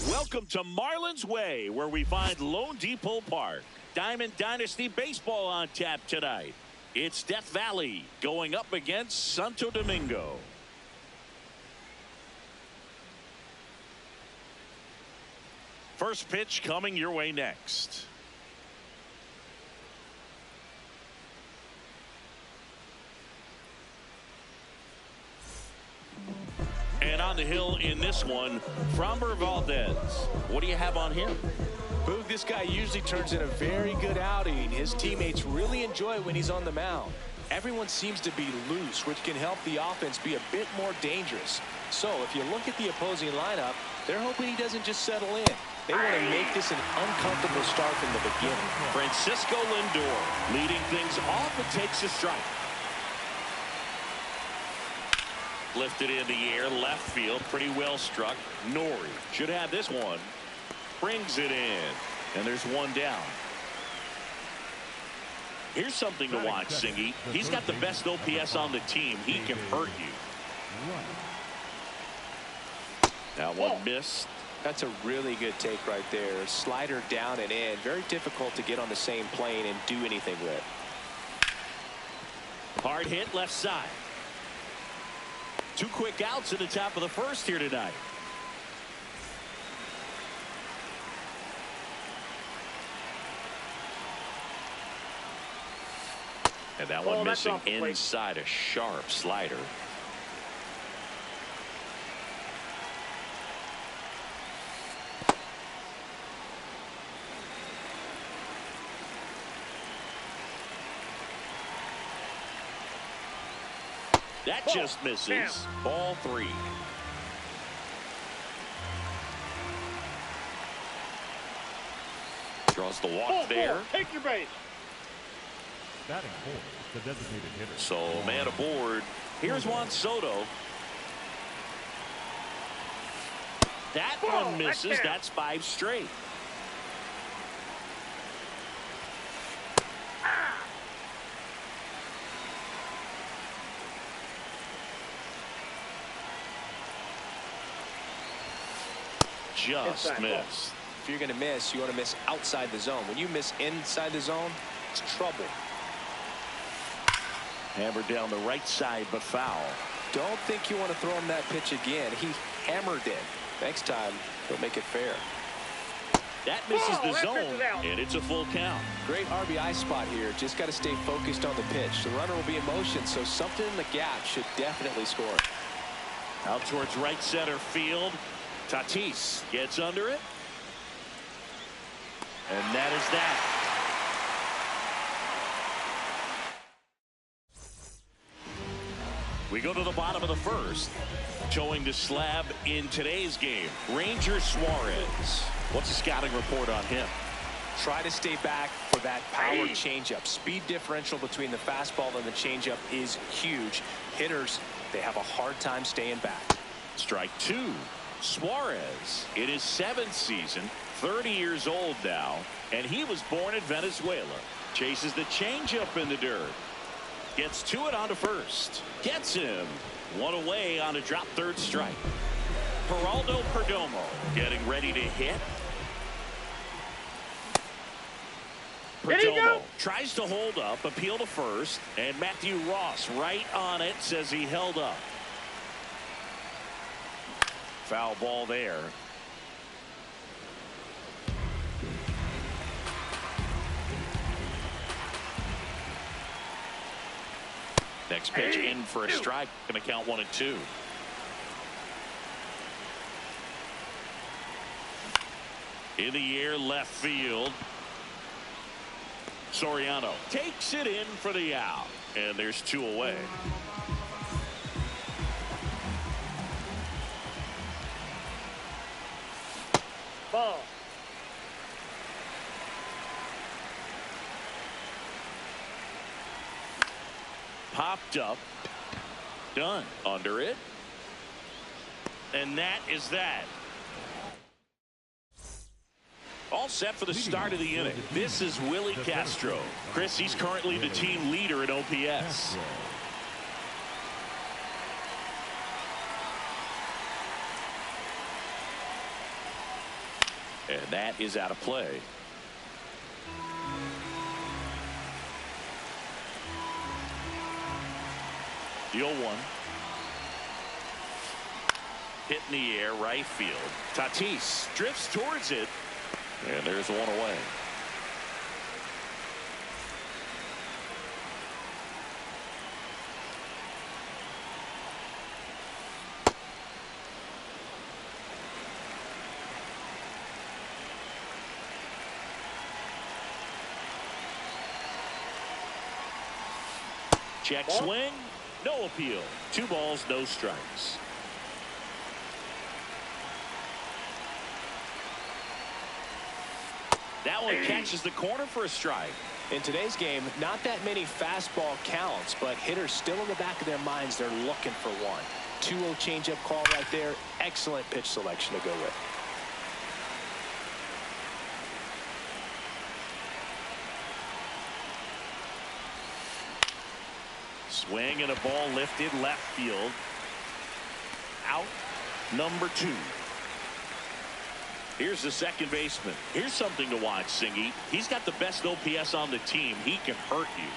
Welcome to Marlins Way, where we find Lone Depot Park. Diamond Dynasty Baseball on tap tonight. It's Death Valley going up against Santo Domingo. First pitch coming your way next. And on the hill in this one, Framber Valdez. What do you have on him? Boog, this guy usually turns in a very good outing. His teammates really enjoy when he's on the mound. Everyone seems to be loose, which can help the offense be a bit more dangerous. So if you look at the opposing lineup, they're hoping he doesn't just settle in. They want to make this an uncomfortable start from the beginning. Francisco Lindor leading things off and takes a strike. Lifted in the air, left field, pretty well struck. Nori should have this one. Brings it in, and there's one down. Here's something to watch, Singy. He's got the best OPS on the team. He can hurt you. That one missed. That's a really good take right there. Slider down and in. Very difficult to get on the same plane and do anything with. Hard hit left side. Two quick outs at the top of the first here tonight. And that one missing inside, a sharp slider. That just misses. Ball 3. Draws the walk there. Take your base. Batting fourth, the designated hitter. So man aboard. Here's Juan Soto. That one misses. That's 5 straight. Just missed. If you're going to miss, you want to miss outside the zone. When you miss inside the zone, it's trouble. Hammered down the right side, but foul. Don't think you want to throw him that pitch again. He hammered it. Next time, he'll make it fair. That misses the zone, and it's a full count. Great RBI spot here. Just got to stay focused on the pitch. The runner will be in motion, so something in the gap should definitely score. Out towards right center field. Tatis gets under it. And that is that. We go to the bottom of the first. Towing the slab in today's game, Ranger Suarez. What's the scouting report on him? Try to stay back for that power changeup. Speed differential between the fastball and the changeup is huge. Hitters, they have a hard time staying back. Strike 2. Suarez in his 7th season, 30 years old now, and he was born in Venezuela. Chases the changeup in the dirt. Gets to it onto first. Gets him. One away on a drop third strike. Geraldo Perdomo getting ready to hit. Perdomo tries to hold up, appeal to first, and Matthew Ross right on it, says he held up. Foul ball there. Next pitch in for a strike. Going to count 1 and 2. In the air, left field. Soriano takes it in for the out. And there's 2 away. Ball. Popped up. Done. Under it. And that is that. All set for the start of the inning. This is Willie Castro. Chris, he's currently the team leader in OPS. And that is out of play. The 0-1. Hit in the air, right field. Tatis drifts towards it. And there's 1 away. Check swing. No appeal. 2 balls, no strikes. That one catches the corner for a strike. In today's game, not that many fastball counts, but hitters still in the back of their minds, they're looking for one. 2-0 changeup call right there. Excellent pitch selection to go with. Swing and a ball lifted left field. Out number 2. Here's the second baseman. Here's something to watch, Singy. He's got the best OPS on the team. He can hurt you.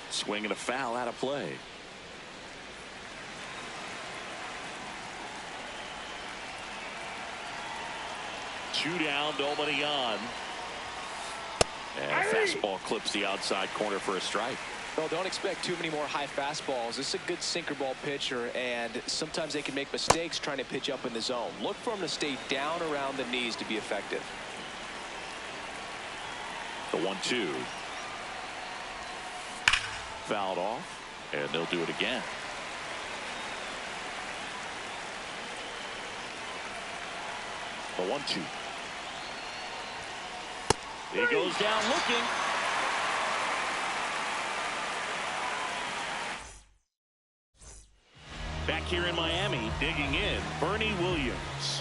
Swing and a foul, out of play. Two down, nobody on. And a fastball clips the outside corner for a strike. Well, don't expect too many more high fastballs. This is a good sinker ball pitcher, and sometimes they can make mistakes trying to pitch up in the zone. Look for them to stay down around the knees to be effective. The 1-2. Fouled off, and they'll do it again. The 1-2. He goes down looking. Back here in Miami, digging in, Bernie Williams.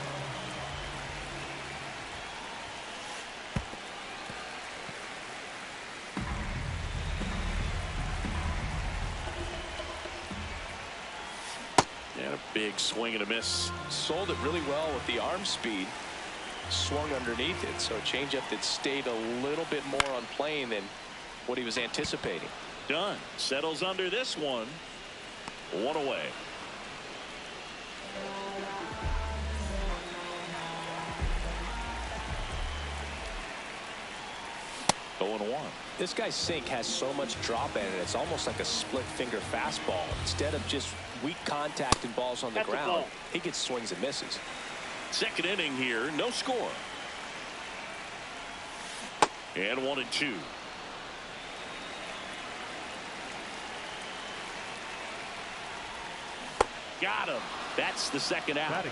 And a big swing and a miss. Sold it really well with the arm speed. Swung underneath it, so a changeup that stayed a little bit more on plane than what he was anticipating. Done. Settles under this one. 1 away. Going 1. This guy's sink has so much drop in it, it's almost like a split finger fastball. Instead of just weak contact and balls on the ground, he gets swings and misses. Second inning here, no score. And 1-2. Got him. That's the second out.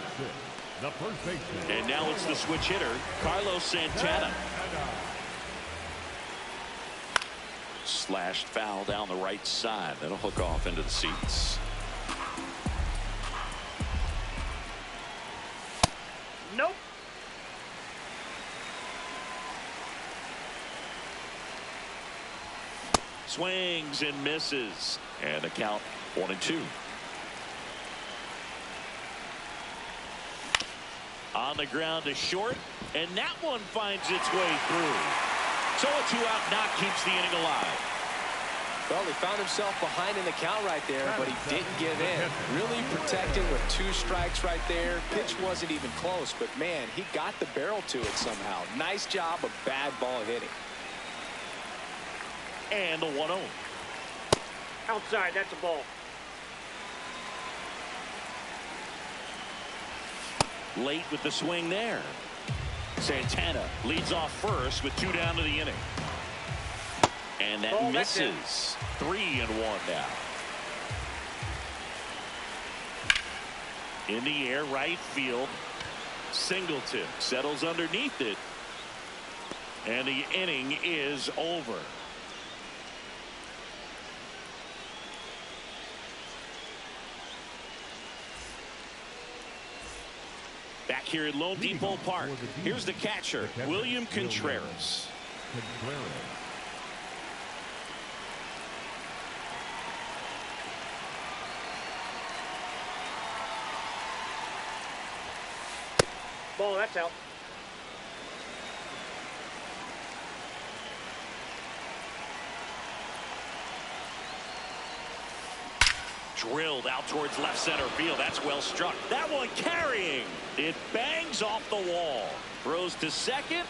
The first baseman. And now it's the switch hitter, Carlos Santana. Slashed foul down the right side. That'll hook off into the seats. Nope. Swings and misses. And the count 1-2. On the ground to short. And that one finds its way through. So a 2-out knock keeps the inning alive. Well, he found himself behind in the count right there, but he didn't give in. Really protected with 2 strikes right there. Pitch wasn't even close, but man, he got the barrel to it somehow. Nice job of bad ball hitting. And the 1-0. Outside, that's a ball. Late with the swing there. Santana leads off first with 2 down to the inning. And that misses. 3-1 now. In the air, right field. Singleton settles underneath it. And the inning is over. Back here at Lone Depot Park, here's the catcher, William Contreras. Ball, that's out. Drilled out towards left center field. That's well struck. That one carrying. It bangs off the wall. Throws to second.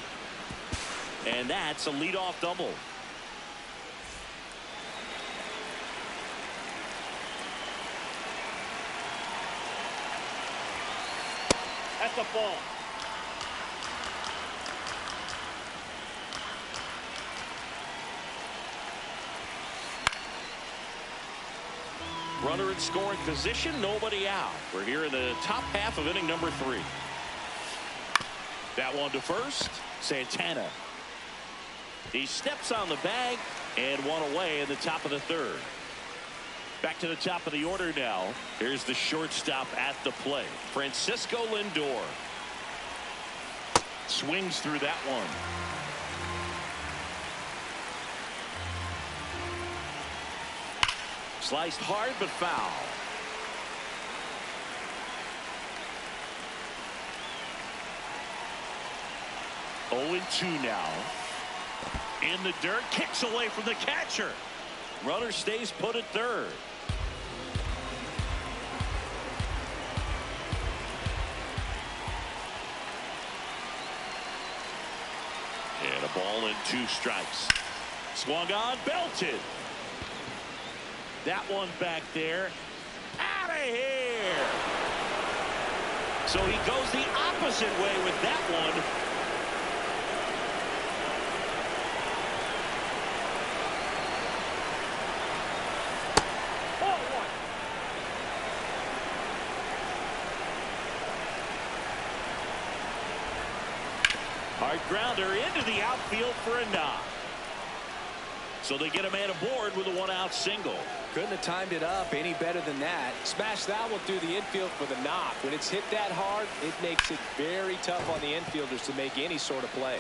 And that's a leadoff double. That's a ball. Runner in scoring position, nobody out. We're here in the top half of inning number 3. That one to first, Santana. He steps on the bag and one away in the top of the 3rd. Back to the top of the order now. Here's the shortstop at the plate, Francisco Lindor. Swings through that one. Sliced hard but foul. Oh, 2 now. In the dirt, kicks away from the catcher. Runner stays put at 3rd. And a ball and 2 strikes. Swung on, belted. That one back there. Out of here. So he goes the opposite way with that one. Hard grounder into the outfield for a knock. So they get a man aboard with a 1-out single. Couldn't have timed it up any better than that. Smash that one through the infield for the knock. When it's hit that hard, it makes it very tough on the infielders to make any sort of play.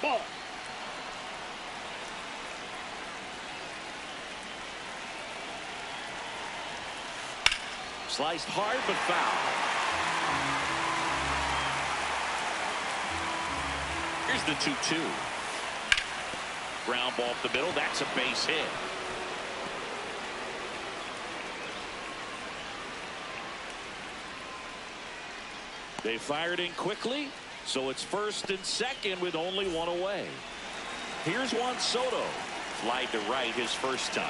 Ball. Sliced hard but foul. Here's the 2-2. Ground ball up the middle. That's a base hit. They fired in quickly, so it's 1st and 2nd with only 1 away. Here's Juan Soto. Flied to right his first time.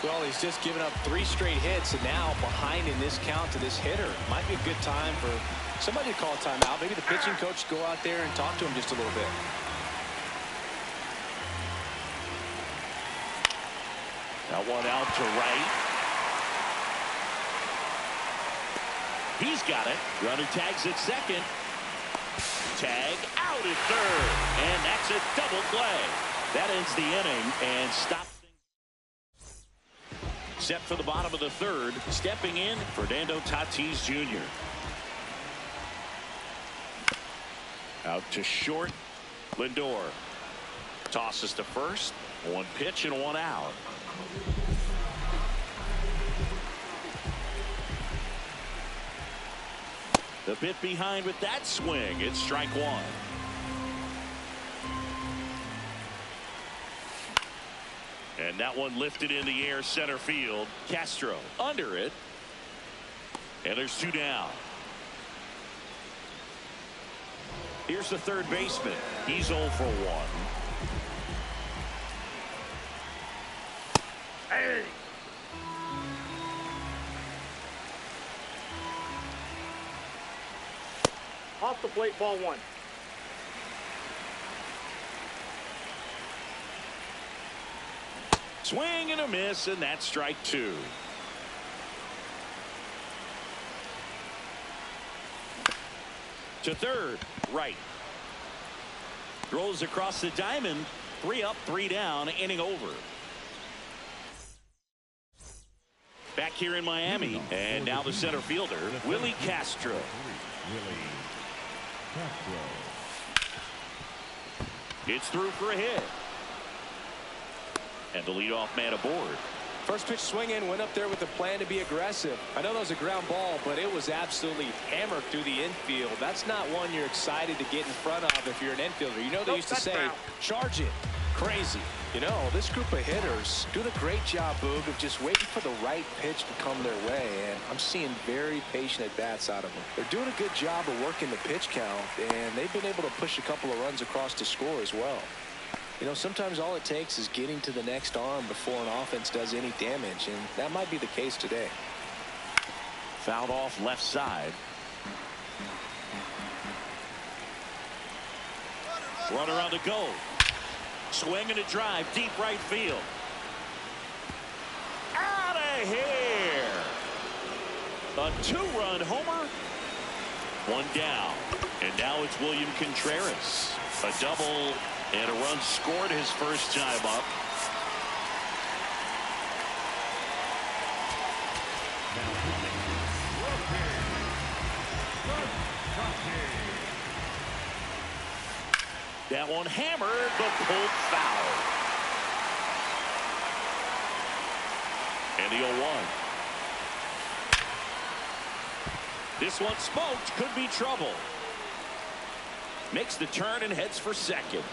Well, he's just given up 3 straight hits, and now behind in this count to this hitter. Might be a good time for somebody to call a timeout. Maybe the pitching coach go out there and talk to him just a little bit. That one out to right. He's got it. Runner tags at second. Tag out at 3rd. And that's a double play. That ends the inning and stops. Set for the bottom of the 3rd. Stepping in, Fernando Tatis Jr. Out to short. Lindor tosses to first. 1 pitch and 1 out. The bit behind with that swing. It's strike 1. And that one lifted in the air center field. Castro under it. And there's 2 down. Here's the third baseman. He's 0 for 1. Hey. Off the plate, ball 1. Swing and a miss, and that's strike 2. To third, right. Throws across the diamond. 3 up, 3 down, inning over. Back here in Miami, and now the center fielder, Willie Castro. Willie Castro. It's through for a hit. And the leadoff man aboard. First pitch swing in, went up there with a plan to be aggressive. I know that was a ground ball, but it was absolutely hammered through the infield. That's not one you're excited to get in front of if you're an infielder. You know they used to say, charge it. Crazy. You know, this group of hitters doing a great job, Boog, of just waiting for the right pitch to come their way, and I'm seeing very patient at-bats out of them. They're doing a good job of working the pitch count, and they've been able to push a couple of runs across to score as well. You know, sometimes all it takes is getting to the next arm before an offense does any damage, and that might be the case today. Fouled off left side. Runner on the go. Swing and a drive, deep right field. Out of here. A 2-run homer. 1 down. And now it's William Contreras. A double and a run scored his first time up. That one hammered, but pulled foul. And the 0-1. This one smoked, could be trouble. Makes the turn and heads for second.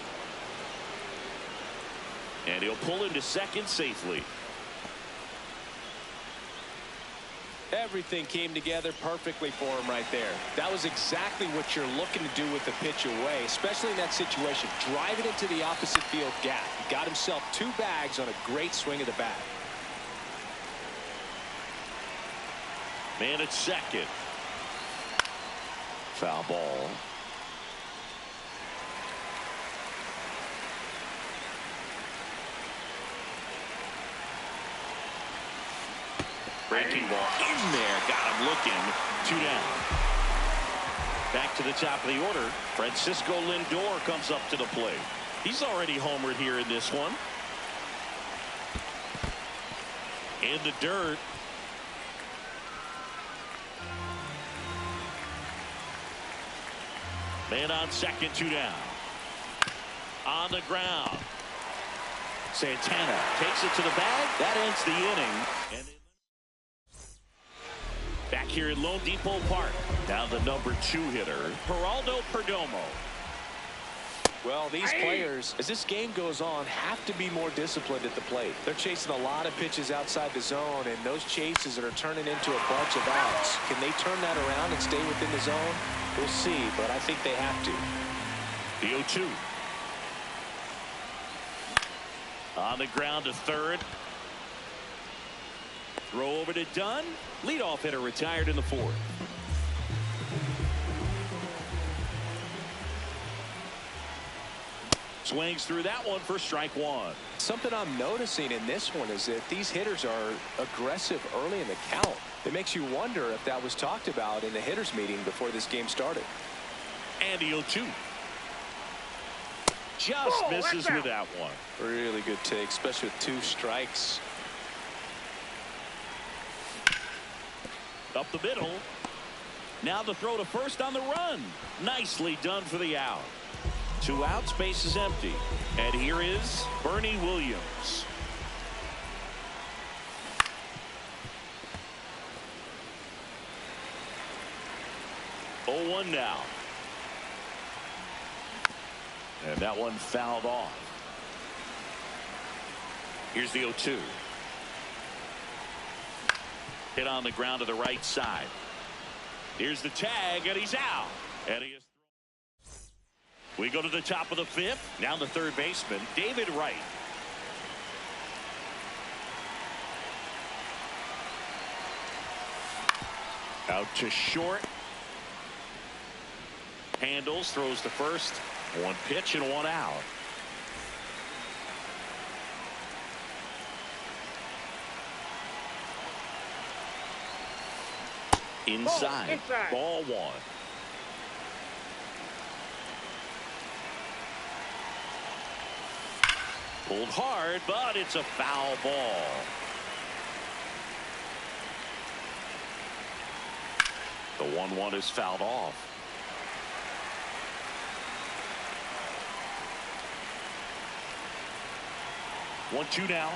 And he'll pull into second safely. Everything came together perfectly for him right there. That was exactly what you're looking to do with the pitch away, especially in that situation. Drive it into the opposite field gap. He got himself 2 bags on a great swing of the bat. Man at second. Foul ball. Breaking ball in there. Got him looking. 2 down. Back to the top of the order. Francisco Lindor comes up to the plate. He's already homered here in this one. In the dirt. Man on second, 2 down. On the ground. Santana takes it to the bag. That ends the inning. And back here in Lone Depot Park. Now the number 2 hitter, Geraldo Perdomo. Well, these players, as this game goes on, have to be more disciplined at the plate. They're chasing a lot of pitches outside the zone, and those chases are turning into a bunch of outs. Can they turn that around and stay within the zone? We'll see, but I think they have to. The 0-2. On the ground to third. Throw over to Dunn. Leadoff hitter retired in the 4th. Swings through that one for strike 1. Something I'm noticing in this one is that these hitters are aggressive early in the count. It makes you wonder if that was talked about in the hitters meeting before this game started. And the 0-2. Just misses with that one. Really good take, especially with 2 strikes. Up the middle. Now the throw to first on the run. Nicely done for the out. 2 outs, base is empty. And here is Bernie Williams. Oh, 0-1 now. And that one fouled off. Here's the 0-2. Hit on the ground to the right side. Here's the tag, and he's out. And he is We go to the top of the fifth. Now the third baseman, David Wright. Out to short. Handles, throws to first. One pitch and one out. Inside. Ball one. Pulled hard, but it's a foul ball. The 1-1 is fouled off. One, two now.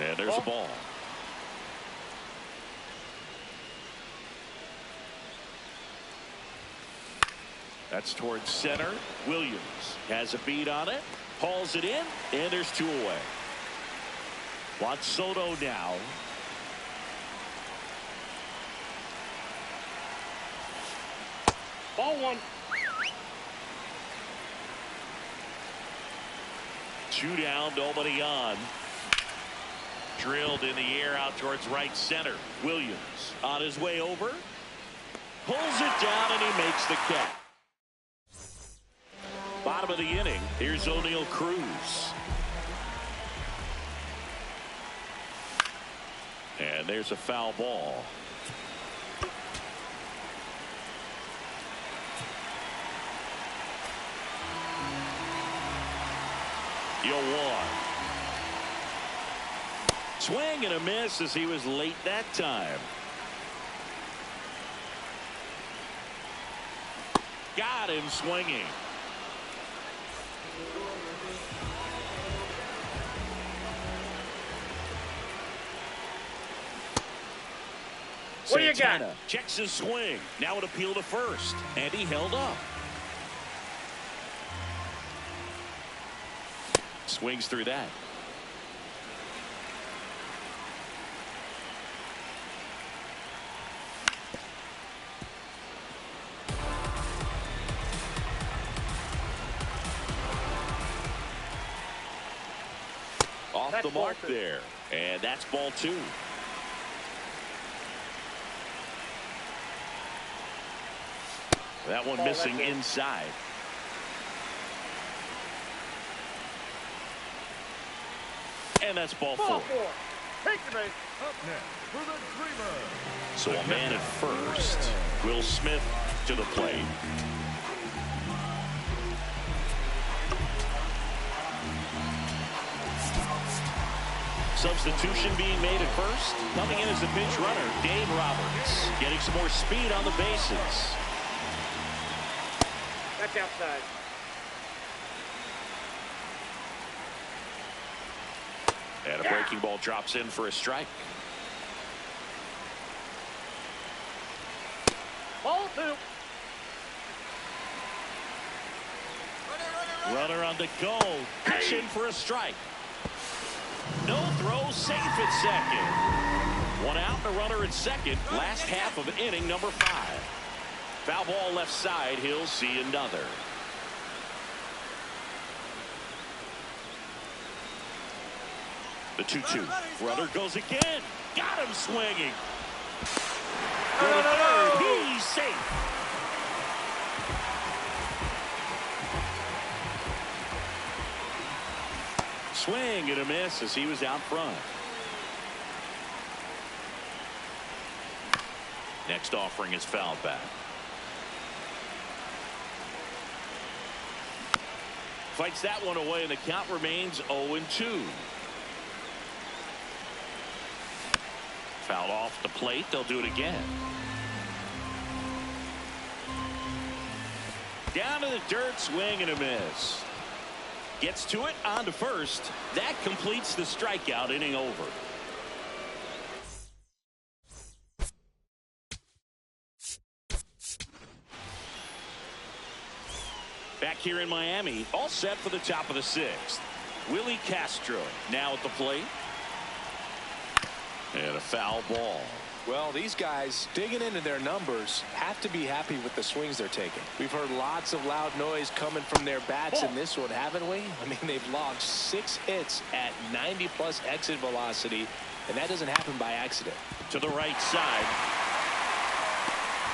And there's a ball. That's towards center. Williams has a beat on it. Hauls it in. And there's two away. Juan Soto now. Ball one. Two down, nobody on. Drilled in the air out towards right center. Williams on his way over. Pulls it down and he makes the catch. Bottom of the inning. Here's O'Neal Cruz. And there's a foul ball. You'll one. Swing and a miss as he was late that time. Got him swinging. What do you got? Checks his swing. Now an appeal to first. And he held up. Swings through that. Off the mark there. And that's ball two. That one missing inside. And that's ball four. Take the base. Up next for the Dreamers. So a man at first. Will Smith to the plate. Substitution being made at first. Coming in as a pinch runner, Dave Roberts. Getting some more speed on the bases. That's outside. And a breaking ball drops in for a strike. Ball two. Runner on the go. Pitch in for a strike. No throw, safe at second. One out and a runner at second. Last half of inning number 5. Foul ball left side. He'll see another. The 2-2. Runner goes again. Got him swinging. No. He's safe. Swing and a miss as he was out front. Next offering is fouled back. Fights that one away and the count remains 0-2. Fouled off the plate. They'll do it again. Down to the dirt, swing and a miss. Gets to it, on to first. That completes the strikeout, inning over. Back here in Miami, all set for the top of the 6th. Willie Castro now at the plate. And a foul ball. Well, these guys digging into their numbers have to be happy with the swings they're taking. We've heard lots of loud noise coming from their bats in this one, haven't we? I mean, they've logged 6 hits at 90+ exit velocity, and that doesn't happen by accident. To the right side.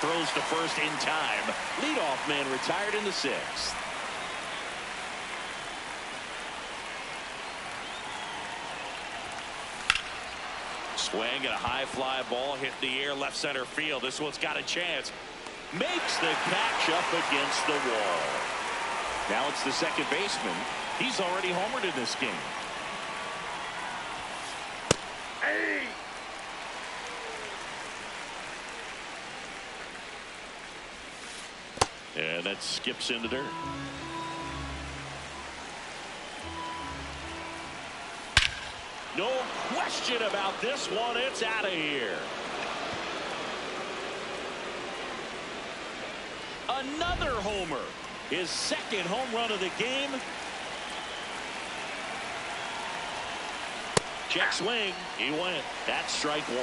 Throws to first in time. Leadoff man retired in the 6th. Swing and a high fly ball hit in the air left center field. This one's got a chance. Makes the catch up against the wall. Now it's the second baseman. He's already homered in this game. Hey! And that skips into dirt. No question about this one. It's out of here. Another homer. His second home run of the game. Check swing. He went. That's strike 1.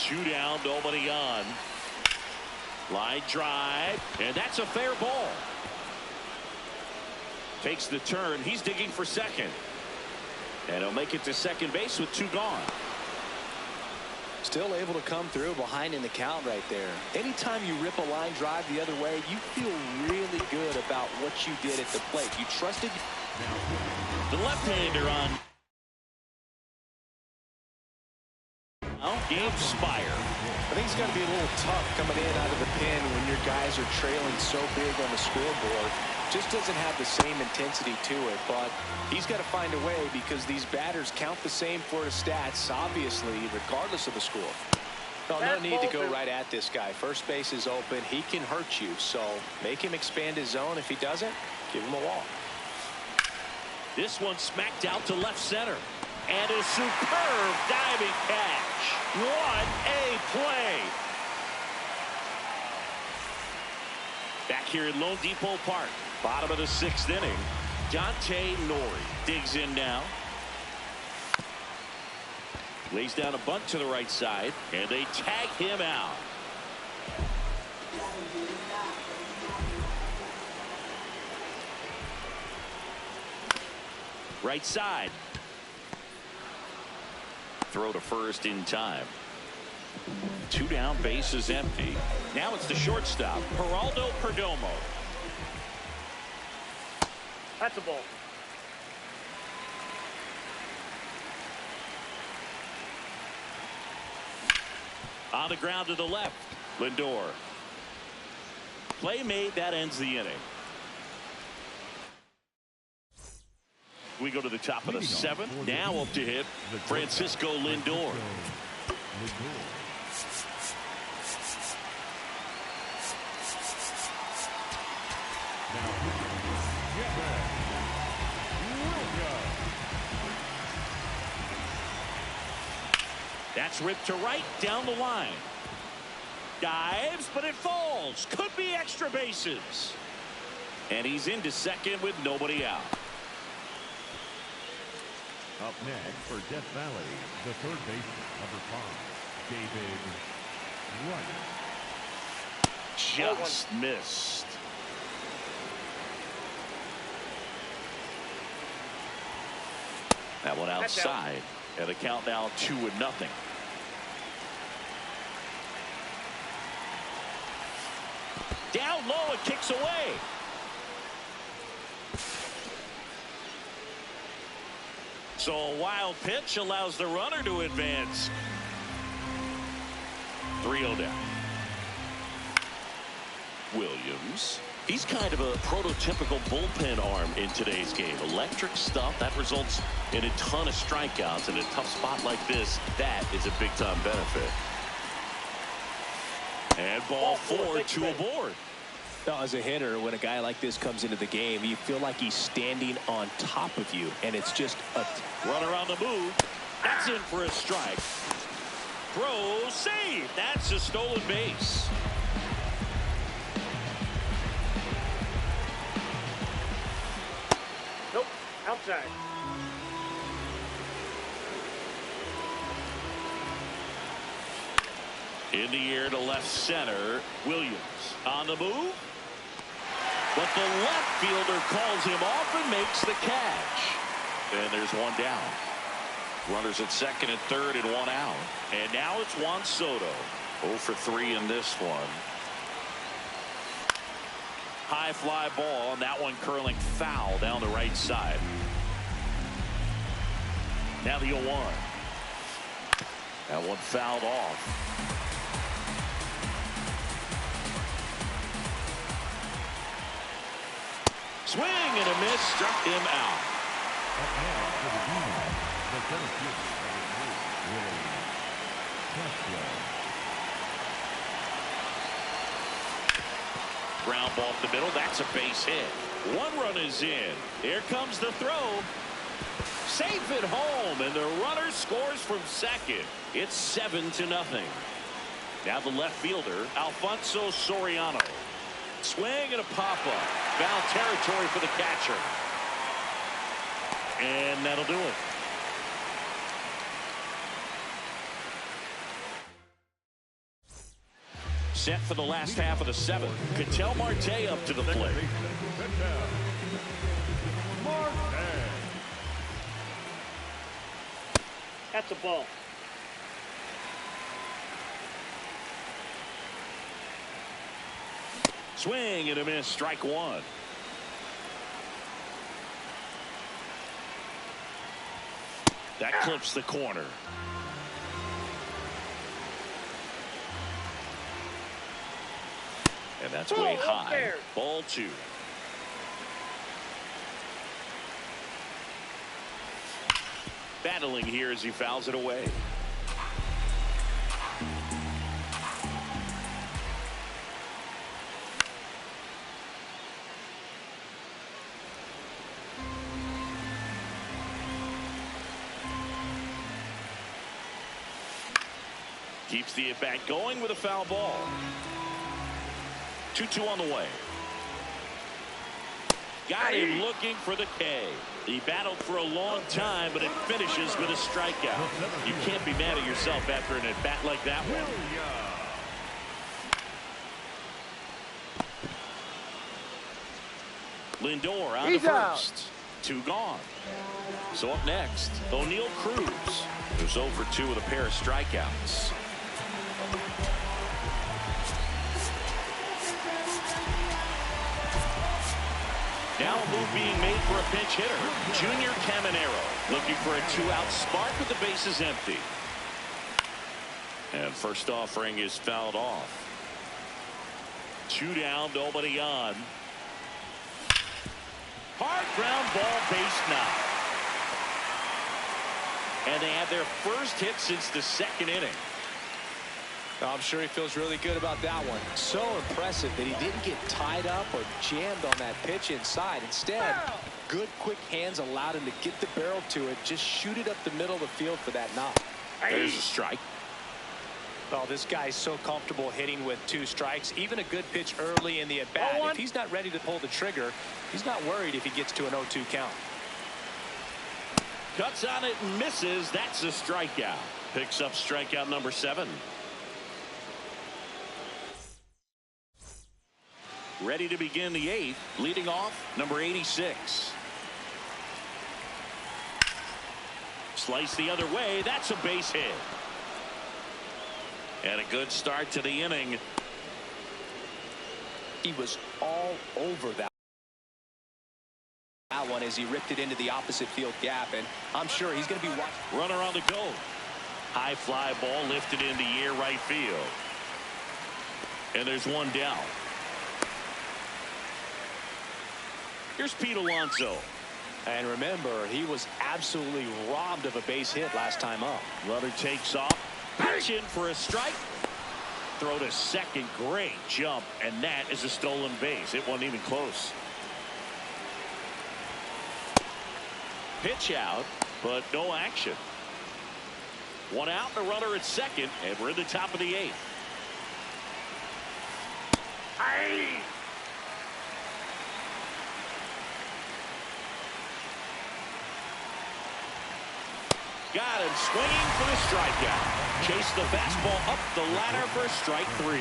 Two down, nobody on. Line drive, and that's a fair ball. Takes the turn. He's digging for second. And he'll make it to second base with 2 gone. Still able to come through behind in the count right there. Anytime you rip a line drive the other way, you feel really good about what you did at the plate. You trusted. The left-hander on. Game Spire. I think it's got to be a little tough coming in out of the pen when your guys are trailing so big on the scoreboard. Just doesn't have the same intensity to it, but he's got to find a way because these batters count the same for his stats, obviously, regardless of the score. No need to go right at this guy. First base is open. He can hurt you, so make him expand his zone. If he doesn't, give him a walk. This one smacked out to left center. And a superb diving catch. What a play. Back here in Lone Depot Park, bottom of the 6th inning, Dante Nori digs in now. Lays down a bunt to the right side, and they tag him out. Right side. Throw to first in time. 2 down, base is empty. Now it's the shortstop, Geraldo Perdomo. That's a ball. On the ground to the left, Lindor. Play made, that ends the inning. We go to the top of the 7th. Now up to hit Francisco Lindor. That's ripped to right down the line. Dives, but it falls. Could be extra bases. And he's into second with nobody out. Up next for Death Valley, the third baseman, number 5, David Wright. Just missed. That one outside. And the count now 2-0. Down low, it kicks away. So a wild pitch allows the runner to advance. 3-0 down. Williams. He's kind of a prototypical bullpen arm in today's game. Electric stuff that results in a ton of strikeouts. In a tough spot like this, that is a big-time benefit. And ball 4, 2 aboard. Now, as a hitter, when a guy like this comes into the game, you feel like he's standing on top of you, and it's just a runner on the move. That's in for a strike. Throw, save. That's a stolen base. outside. In the air to left center. Williams on the move. But the left fielder calls him off and makes the catch. And there's one down. Runners at second and third and one out. And now it's Juan Soto. 0 for 3 in this one. High fly ball, and that one curling foul down the right side. Now the 0-1. That one fouled off. Swing and a miss, struck him out. Ground ball up the middle. That's a base hit. One run is in. Here comes the throw. Safe at home, and the runner scores from second. It's 7-0. Now the left fielder, Alfonso Soriano. Swing and a pop-up. Foul territory for the catcher. And that'll do it. Set for the last half of the seventh. Ketel Marte up to the plate. That's a ball. Swing and a miss, strike one. That clips the corner. And that's way high. Ball two. Battling here as he fouls it away. Keeps the at-bat going with a foul ball. 2-2 on the way. Got him looking for the K. He battled for a long time, but it finishes with a strikeout. You can't be mad at yourself after an at-bat like that one. Lindor on the first. 2 gone. So up next, O'Neal Cruz, who's 0 for 2 with a pair of strikeouts. Now a move being made for a pinch hitter. Junior Caminero looking for a 2-out spark with the bases empty. And first offering is fouled off. 2 down, nobody on. Hard ground ball, base knock. And they have their first hit since the second inning. I'm sure he feels really good about that one. So impressive that he didn't get tied up or jammed on that pitch inside. Instead, good quick hands allowed him to get the barrel to it, just shoot it up the middle of the field for that knock. There's a strike. Well, this guy's so comfortable hitting with 2 strikes. Even a good pitch early in the at-bat. If he's not ready to pull the trigger, he's not worried if he gets to an 0-2 count. Cuts on it and misses. That's a strikeout. Picks up strikeout number 7. Ready to begin the 8th. Leading off, number 86. Slice the other way. That's a base hit. And a good start to the inning. He was all over that one as he ripped it into the opposite field gap, and I'm sure he's going to be watching. Runner on the go. High fly ball lifted in the air right field. And there's one down. Here's Pete Alonso. And remember, he was absolutely robbed of a base hit last time up. Runner takes off. Pitch in for a strike. Throw to second. Great jump. And that is a stolen base. It wasn't even close. Pitch out, but no action. 1 out, the runner at second, and we're in the top of the 8th. Got him swinging for the strikeout. Chase the fastball up the ladder for strike 3.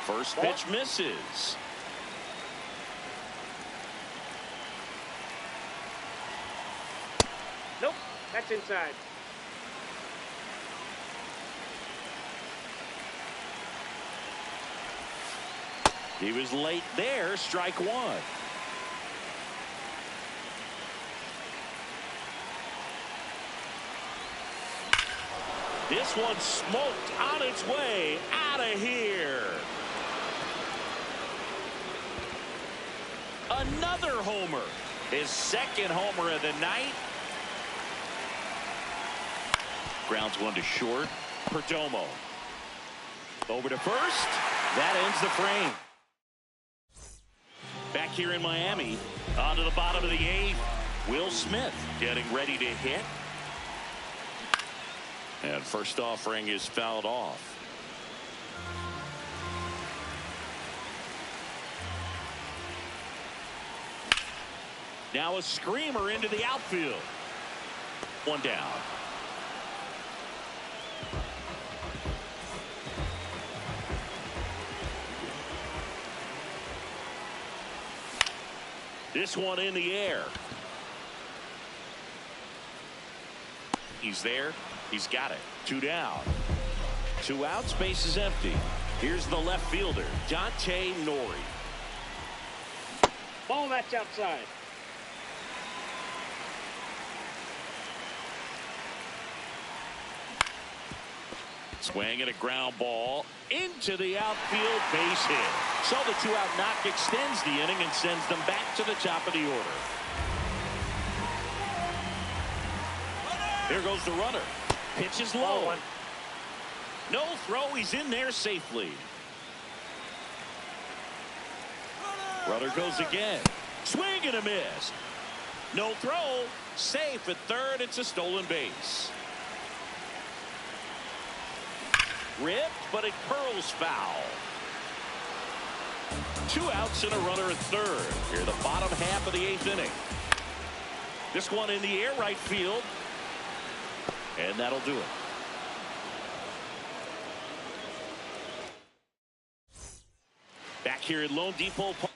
First pitch misses. Nope, that's inside. He was late there. Strike 1. This one smoked on its way out of here. Another homer. His second homer of the night. Grounds one to short. Perdomo. Over to first. That ends the frame. Back here in Miami, on to the bottom of the 8th. Will Smith getting ready to hit. And first offering is fouled off. Now a screamer into the outfield. One down. This one in the air. He's there. He's got it. 2 down. 2 out. Space is empty. Here's the left fielder, Dante Nori. Ball that's outside. Swing and a ground ball into the outfield, base hit. So the 2-out knock extends the inning and sends them back to the top of the order. There goes the runner. Pitch is low. No throw. He's in there safely. Runner goes again. Swing and a miss. No throw. Safe at third. It's a stolen base. Ripped, but it curls foul. 2 outs and a runner at third. Here the bottom half of the 8th inning. This one in the air right field. And that'll do it. Back here at Lone Depot Park.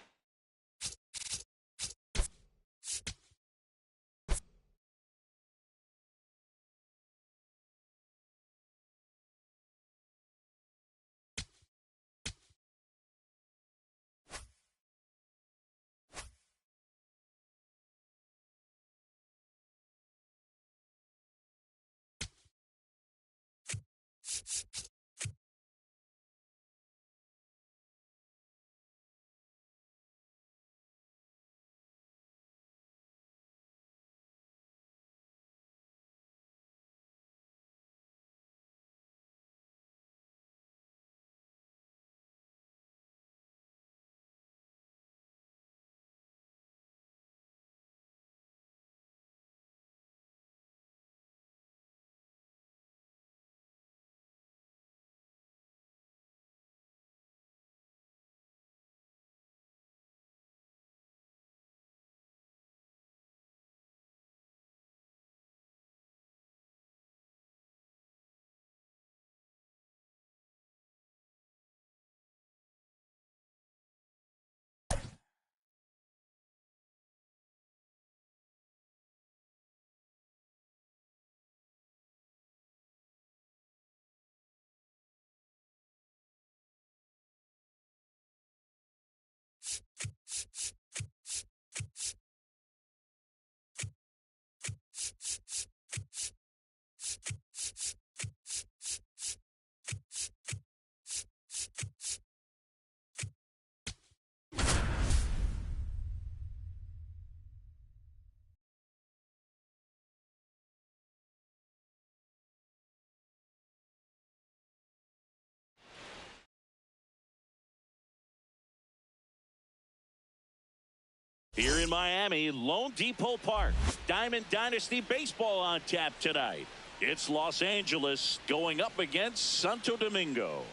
Here in Miami, Lone Depot Park. Diamond Dynasty Baseball on tap tonight. It's Los Angeles going up against Santo Domingo.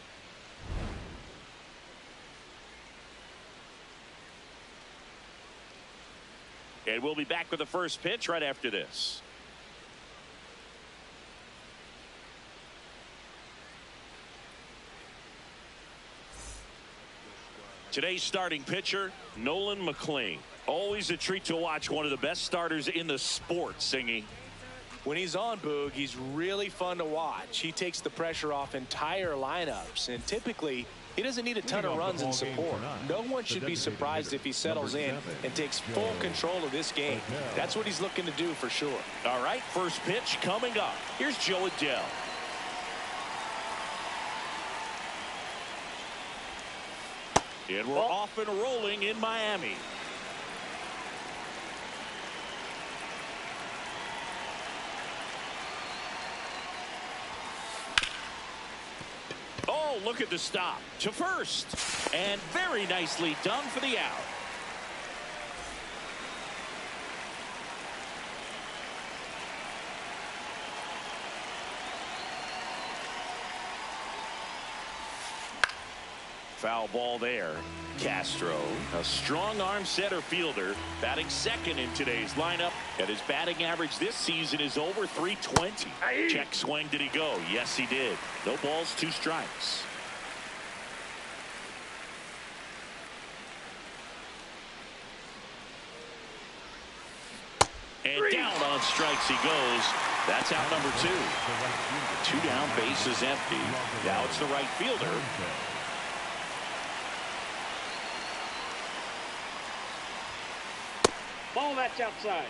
And we'll be back with the first pitch right after this. Today's starting pitcher, Nolan McLean. Always a treat to watch one of the best starters in the sport, Singy. When he's on, Boog, he's really fun to watch. He takes the pressure off entire lineups, and typically he doesn't need a ton of runs and support. No one should be surprised if he settles in and takes full control of this game. That's what he's looking to do for sure. All right, first pitch coming up. Here's Joe Adele. And we're off and rolling in Miami. Oh, look at the stop to first. And very nicely done for the out. Foul ball there. Castro, a strong arm center fielder, batting second in today's lineup, and his batting average this season is over 320. Check swing. Did he go? Yes, he did. No balls, 2 strikes. And down on strikes he goes. That's out number 2. 2 down, base is empty. Now it's the right fielder. Ball, that's outside.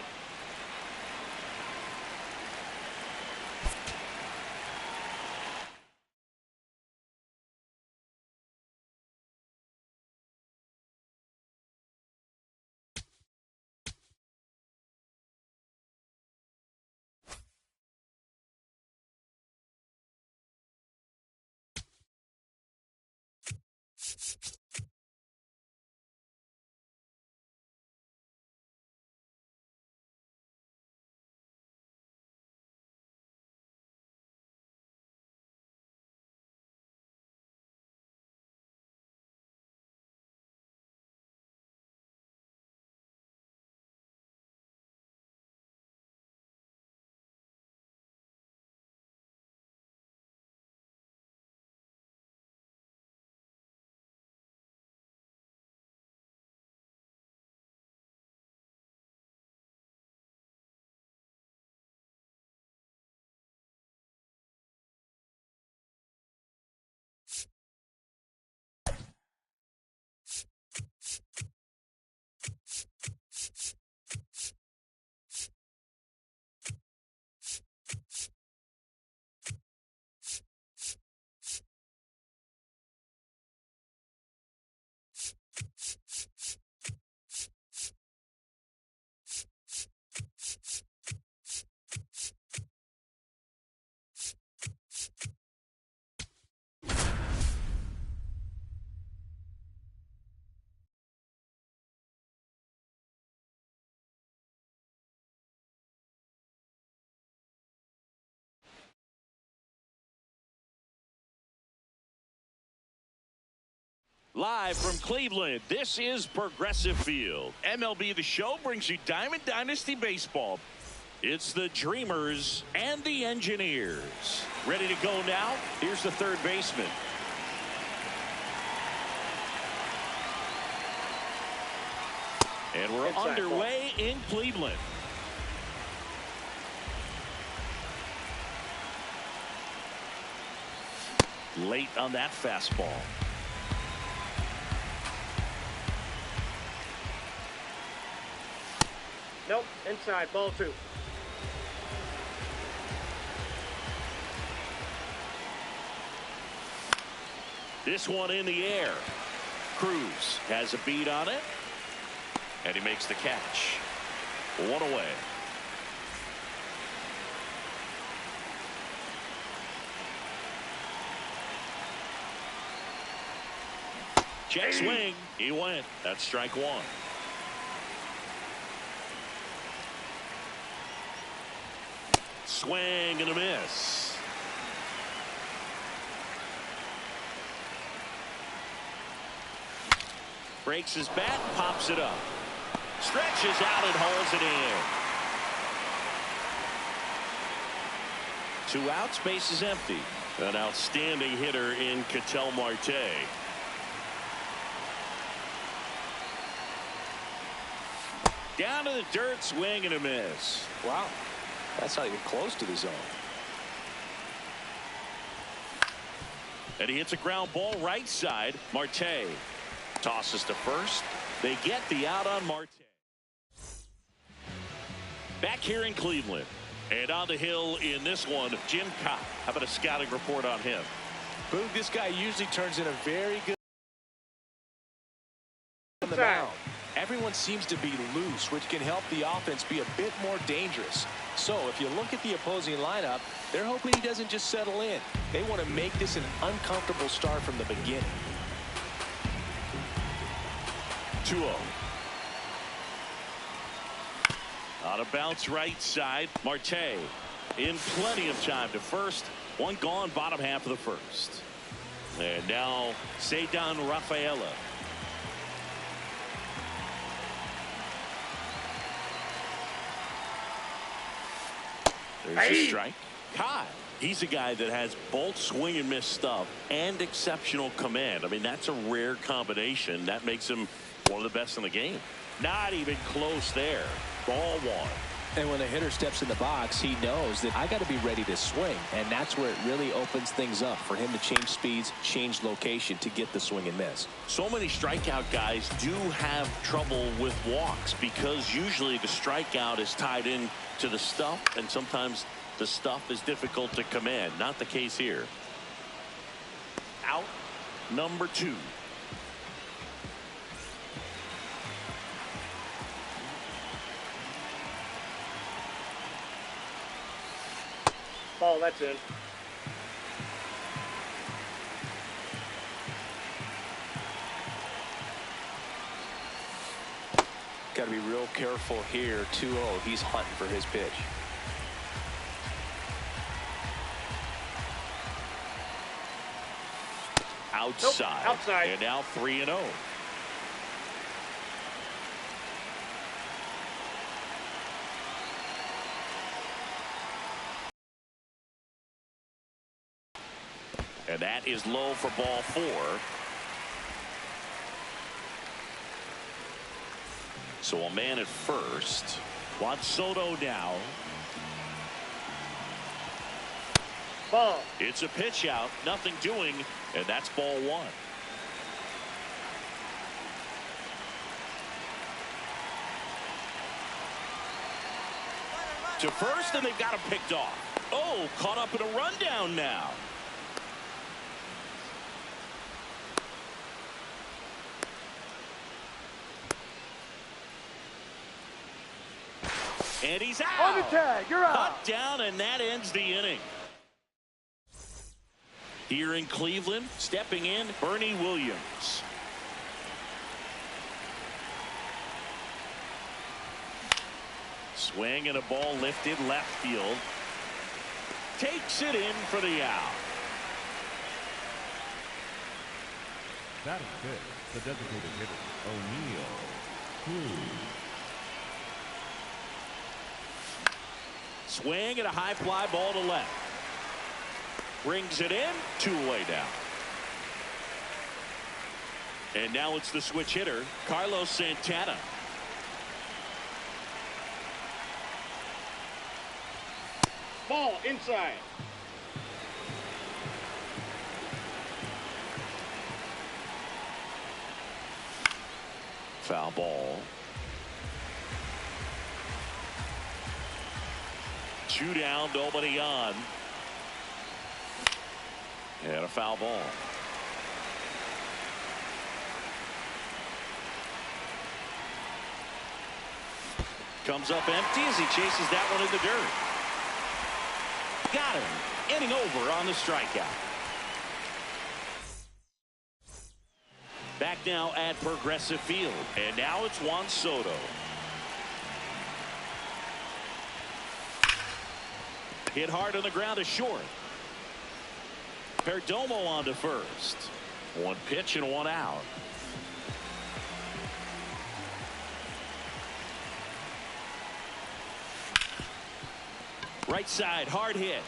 Live from Cleveland, this is Progressive Field. MLB The Show brings you Diamond Dynasty Baseball. It's the Dreamers and the Engineers. Ready to go now? Here's the third baseman. And we're underway in Cleveland. Late on that fastball. Nope, inside, ball 2. This one in the air. Cruz has a beat on it. And he makes the catch. 1 away. Check swing. He went. That's strike 1. Swing and a miss. Breaks his bat, pops it up. Stretches out and holds it in. 2 outs, base is empty. An outstanding hitter in Ketel Marte. Down to the dirt, swing and a miss. Wow, that's not even close to the zone. And he hits a ground ball right side. Marte tosses to first. They get the out on Marte. Back here in Cleveland. And on the hill in this one, Jim Cobb. How about a scouting report on him? Boog, this guy usually turns in a very good on the mound. Everyone seems to be loose, which can help the offense be a bit more dangerous. So if you look at the opposing lineup, they're hoping he doesn't just settle in. They want to make this an uncomfortable start from the beginning. 2-0. On a bounce right side, Marte in plenty of time to first. One gone, bottom half of the first. And now Ceddanne Rafaela. There's a strike. Kyle, he's a guy that has both swing and miss stuff and exceptional command. I mean, that's a rare combination. That makes him one of the best in the game. Not even close there. Ball 1. And when a hitter steps in the box, he knows that I got to be ready to swing. And that's where it really opens things up for him to change speeds, change location to get the swing and miss. So many strikeout guys do have trouble with walks because usually the strikeout is tied in to the stuff, and sometimes the stuff is difficult to command. Not the case here. Out number 2. Ball, that's in. Got to be real careful here. 2-0. He's hunting for his pitch. Outside. Nope, outside. And now 3-0. And that is low for ball 4. So a man at first. Juan Soto now. Ball. It's a pitch out. Nothing doing. And that's ball 1. To first, and they've got him picked off. Oh, caught up in a rundown now. And he's out. On the tag, you're out. Cut down, and that ends the inning. Here in Cleveland, stepping in, Bernie Williams. Swing and a ball lifted left field. Takes it in for the out. Batting fifth, the designated hitter, O'Neill. Swing and a high fly ball to left. Brings it in, 2 away now. And now it's the switch hitter, Carlos Santana. Ball inside. Foul ball. 2 down, nobody on. And a foul ball. Comes up empty as he chases that one in the dirt. Got him. Inning over on the strikeout. Back now at Progressive Field. And now it's Juan Soto. Hit hard on the ground to short. Perdomo on to first. 1 pitch and 1 out. Right side, hard hit.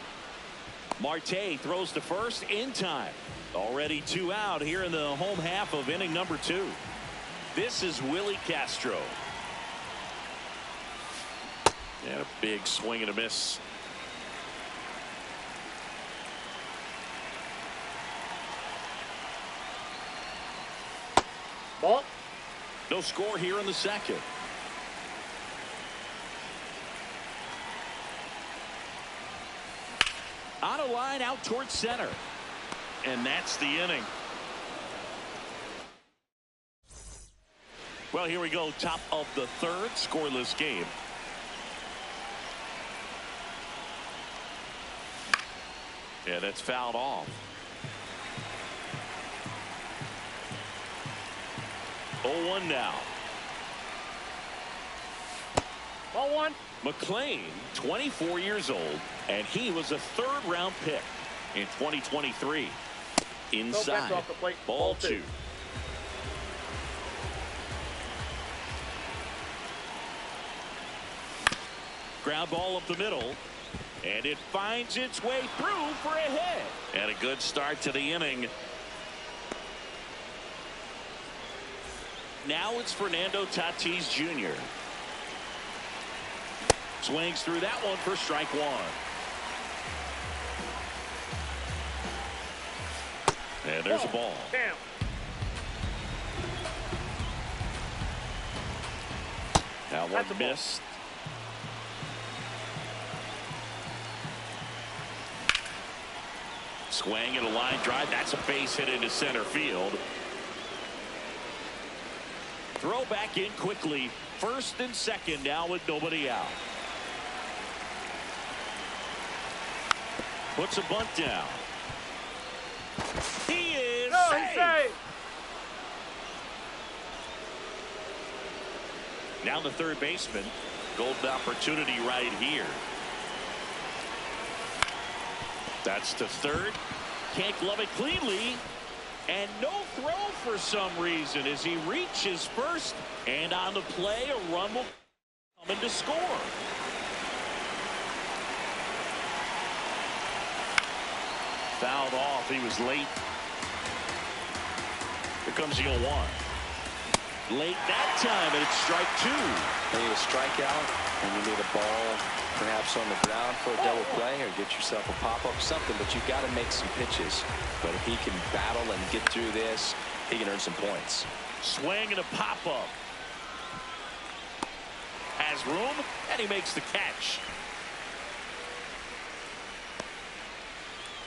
Marte throws to first in time. Already 2 out here in the home half of inning number 2. This is Willie Castro. And a big swing and a miss. Ball. No score here in the second. On a line out towards center. And that's the inning. Well, here we go. Top of the third, scoreless game. Yeah, that's fouled off. 0-1 now. Ball 1. McLean, 24 years old, and he was a third-round pick in 2023. Inside, off the plate. ball 2. Ground ball up the middle, and it finds its way through for a hit. And a good start to the inning. Now it's Fernando Tatis Jr. Swings through that one for strike 1. And there's a ball. Damn. That one missed. Swing and a line drive. That's a base hit into center field. Throw back in quickly. First and second now with nobody out. Puts a bunt down. He is safe. Now the third baseman. Golden opportunity right here. That's to third. Can't glove it cleanly. And no throw for some reason as he reaches first. And on the play, a run will come in to score. Fouled off. He was late. Here comes the 0-1. Late that time, and it's strike 2. You need a strikeout, and you need a ball perhaps on the ground for a double play, or get yourself a pop-up, something, but you've got to make some pitches. But if he can battle and get through this, he can earn some points. Swing and a pop-up. Has room, and he makes the catch.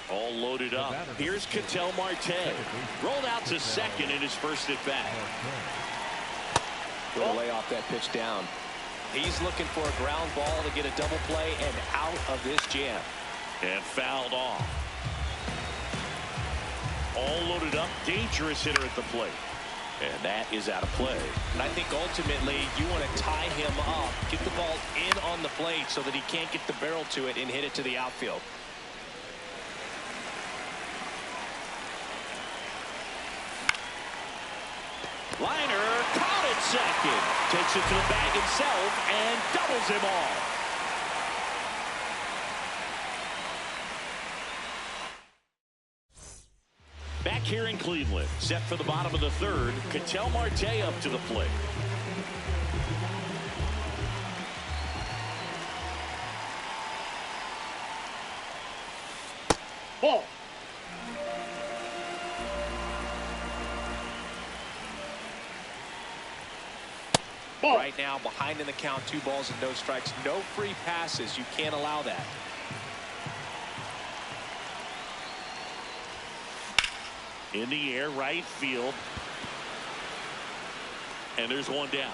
All loaded up. Here's Ketel Marte. Rolled out to second in his first at bat. Going to lay off that pitch down. He's looking for a ground ball to get a double play and out of this jam. And fouled off. All loaded up. Dangerous hitter at the plate. And that is out of play. And I think ultimately you want to tie him up, get the ball in on the plate so that he can't get the barrel to it and hit it to the outfield. Liner caught at second. Takes it to the bag himself and doubles him off. Back here in Cleveland, set for the bottom of the third. Ketel Marte up to the plate. Ball. Right now, behind in the count, 2 balls and no strikes, no free passes. You can't allow that. In the air, right field. And there's one down.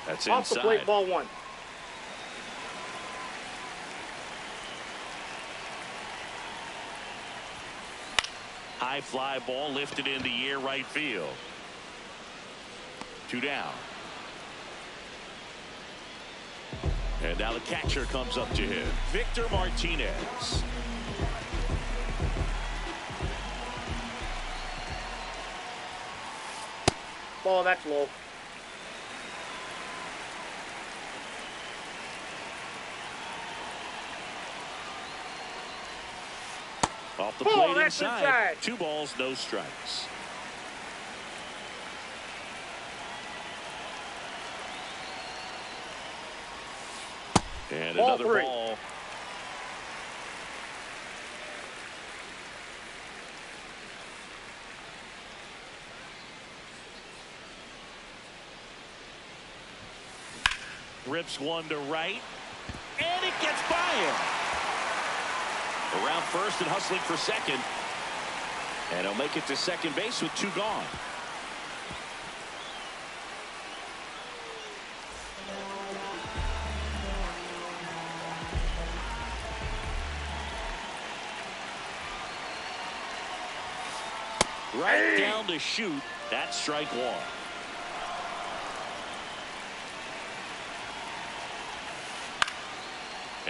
That's off the inside. plate, ball 1. High fly ball lifted in the air right field. 2 down. And now the catcher comes up to hit. Victor Martinez. Ball, that's low. Off the Ball, plate that's inside. 2 balls, no strikes. And Ball another 3. ball. Rips one to right. And it gets by him. Around first and hustling for second. And he'll make it to second base with 2 gone. Right down to shoot. That's strike 1.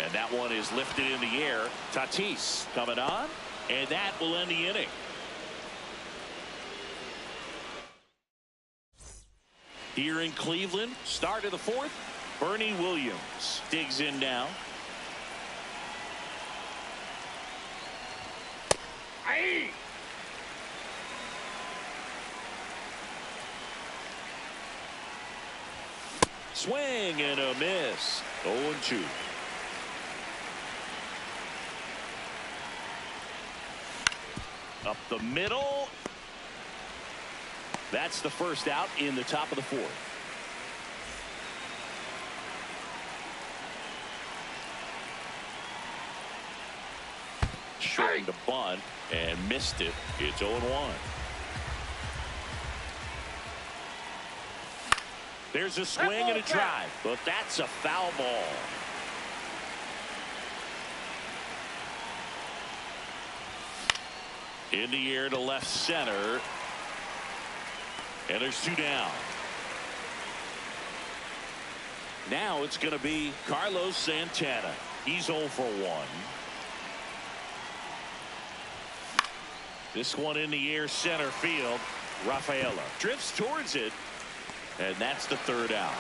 And that one is lifted in the air. Tatis coming on, and that will end the inning. Here in Cleveland, start of the 4th, Bernie Williams digs in now. Aye. Swing and a miss. 0-2. Up the middle. That's the first out in the top of the 4th. Short to bunt and missed it. It's 0-1. There's a swing and a drive, but that's a foul ball. In the air to left center. And there's 2 down. Now it's going to be Carlos Santana. He's 0 for 1. This one in the air center field. Rafaela drifts towards it. And that's the 3rd out.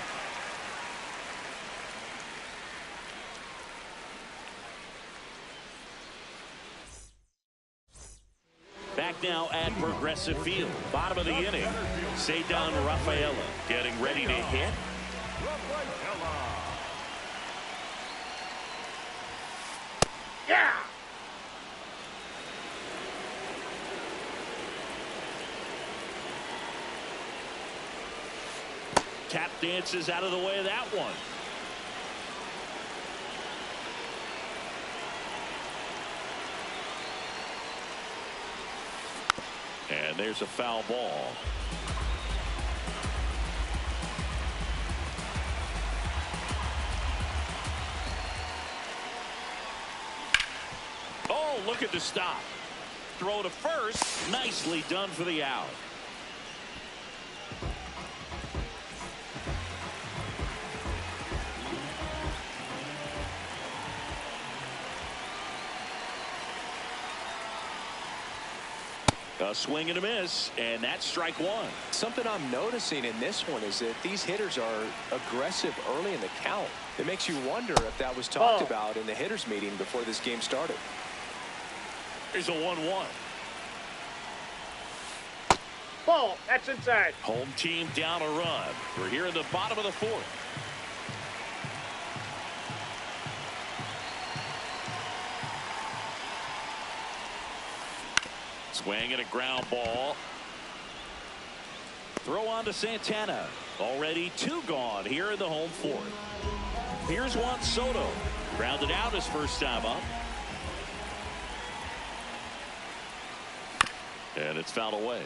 Back now at Progressive Field. Bottom of the inning. Cedar Rafaela getting ready to hit. Yeah. Tap dances out of the way of that one. And there's a foul ball. Oh, look at the stop. Throw to first. Nicely done for the out. A swing and a miss, and that's strike 1. Something I'm noticing in this one is that these hitters are aggressive early in the count. It makes you wonder if that was talked about in the hitters meeting before this game started. Here's a 1-1. Ball, that's inside. Home team down a run. We're here in the bottom of the 4th. Swing and a ground ball. Throw on to Santana. Already 2 gone here in the home 4th. Here's Juan Soto. Grounded out his first time up. And it's fouled away.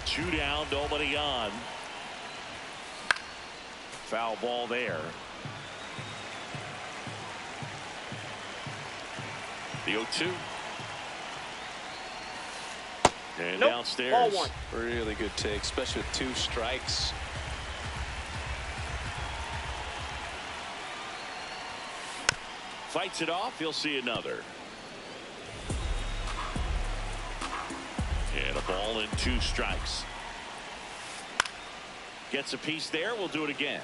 2 down, nobody on. Foul ball there. The 0-2. And Nope. downstairs. Ball one. Really good take, especially with 2 strikes. Fights it off. He'll see another. And a ball and 2 strikes. Gets a piece there. We'll do it again.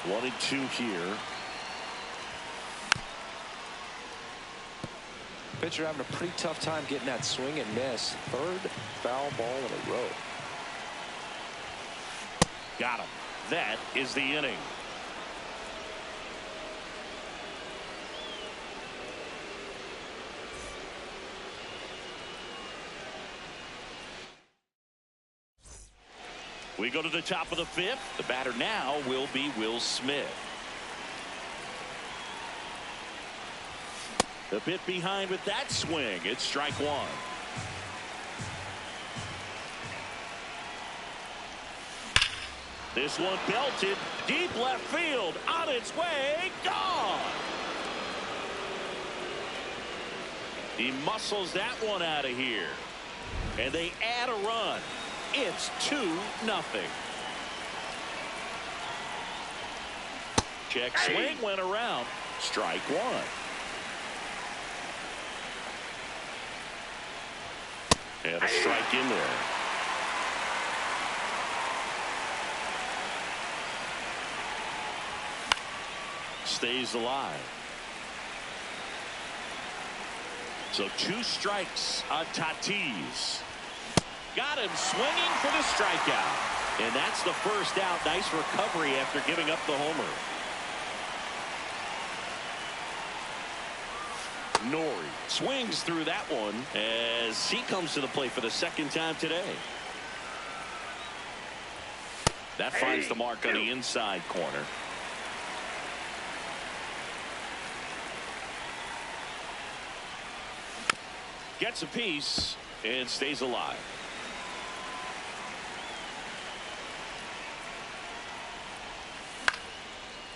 One and 2 here. Pitcher having a pretty tough time getting that swing and miss. 3rd foul ball in a row. Got him. That is the inning. We go to the top of the 5th. The batter now will be Will Smith. A bit behind with that swing. It's strike 1. This one belted deep left field, on its way, gone. He muscles that one out of here, and they add a run. It's 2-0. Check swing went around. Strike 1. And a strike in there. Stays alive. So 2 strikes on Tatis. Got him swinging for the strikeout. And that's the first out. Nice recovery after giving up the homer. Nori swings through that one as he comes to the plate for the 2nd time today. That finds the mark on the inside corner. Gets a piece and stays alive.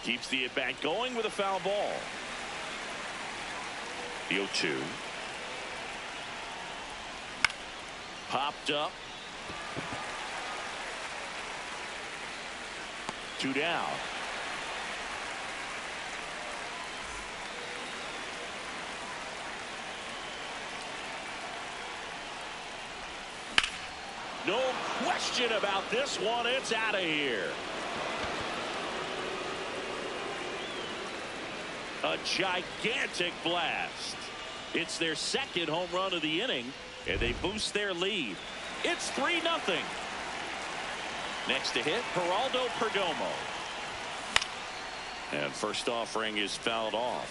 Keeps the at-bat going with a foul ball. The 0-2. Popped up. 2 down. No question about this one. It's out of here. A gigantic blast. It's their 2nd home run of the inning, and they boost their lead. It's 3-0. Next to hit, Geraldo Perdomo. And first offering is fouled off.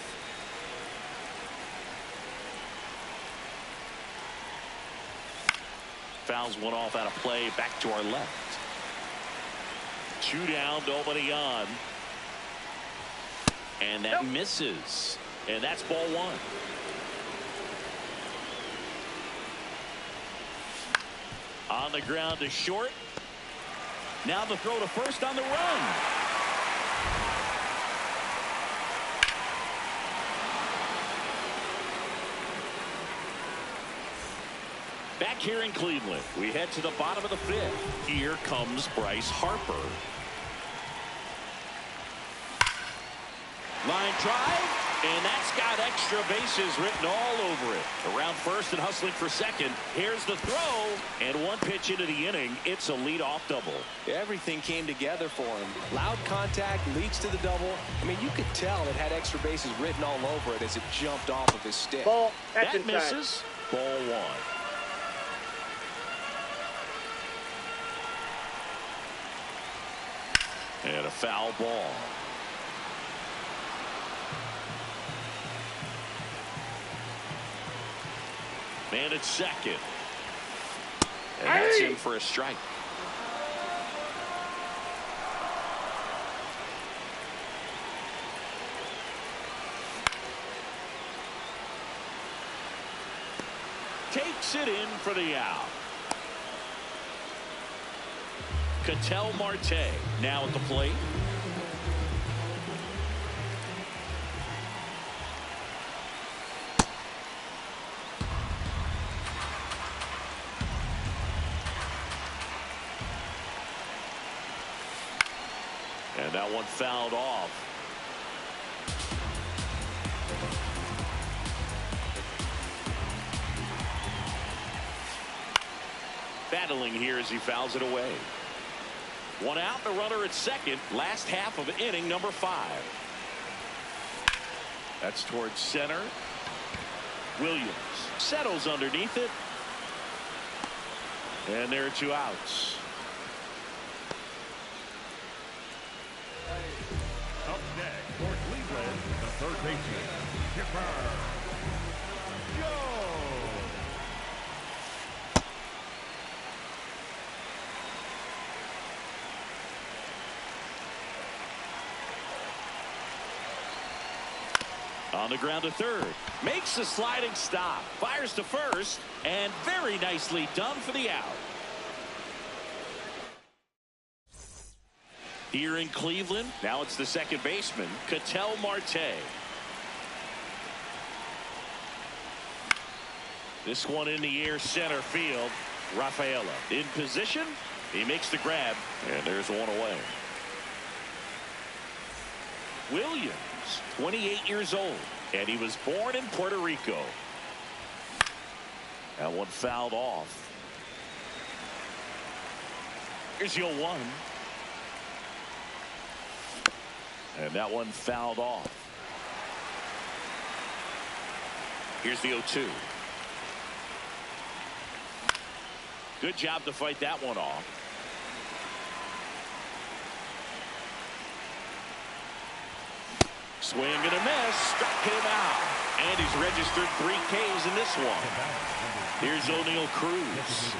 Fouls one off out of play. Back to our left. 2 down, nobody on. And that misses. And that's ball 1. On the ground to short. Now the throw to first on the run. Back here in Cleveland, we head to the bottom of the 5th. Here comes Bryce Harper. Line drive, and that's got extra bases written all over it. Around first and hustling for 2nd. Here's the throw, and 1 pitch into the inning. It's a leadoff double. Everything came together for him. Loud contact leads to the double. I mean, you could tell it had extra bases written all over it as it jumped off of his stick. Ball. That's that inside. misses. Ball 1. And a foul ball. Man at 2nd. And that's in for a strike. Takes it in for the out. Ketel Marte now at the plate. And that one fouled off. Battling here as he fouls it away. One out, the runner at second. Last half of inning number 5. That's towards center. Williams settles underneath it. And there are 2 outs. Up next for Cleveland, the third baseman, Chipper. On the ground to third. Makes a sliding stop. Fires to first. And very nicely done for the out. Here in Cleveland, now it's the second baseman, Ketel Marte. This one in the air, center field. Rafaela in position. He makes the grab. And there's one away. Williams, 28 years old, and he was born in Puerto Rico. That one fouled off. Here's the 0-1. And that one fouled off. Here's the 0-2. Good job to fight that one off. Swing and a miss. Struck him out. And he's registered 3 Ks in this one. Here's O'Neal Cruz.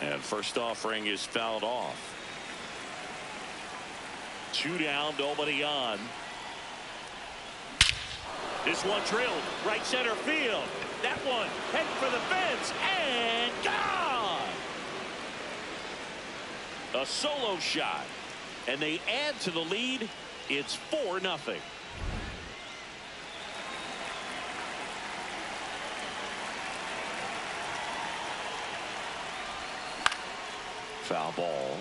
And first offering is fouled off. 2 down, nobody on. This one drilled right center field. That one heading for the fence and gone. A solo shot, and they add to the lead. It's 4-0. Foul ball.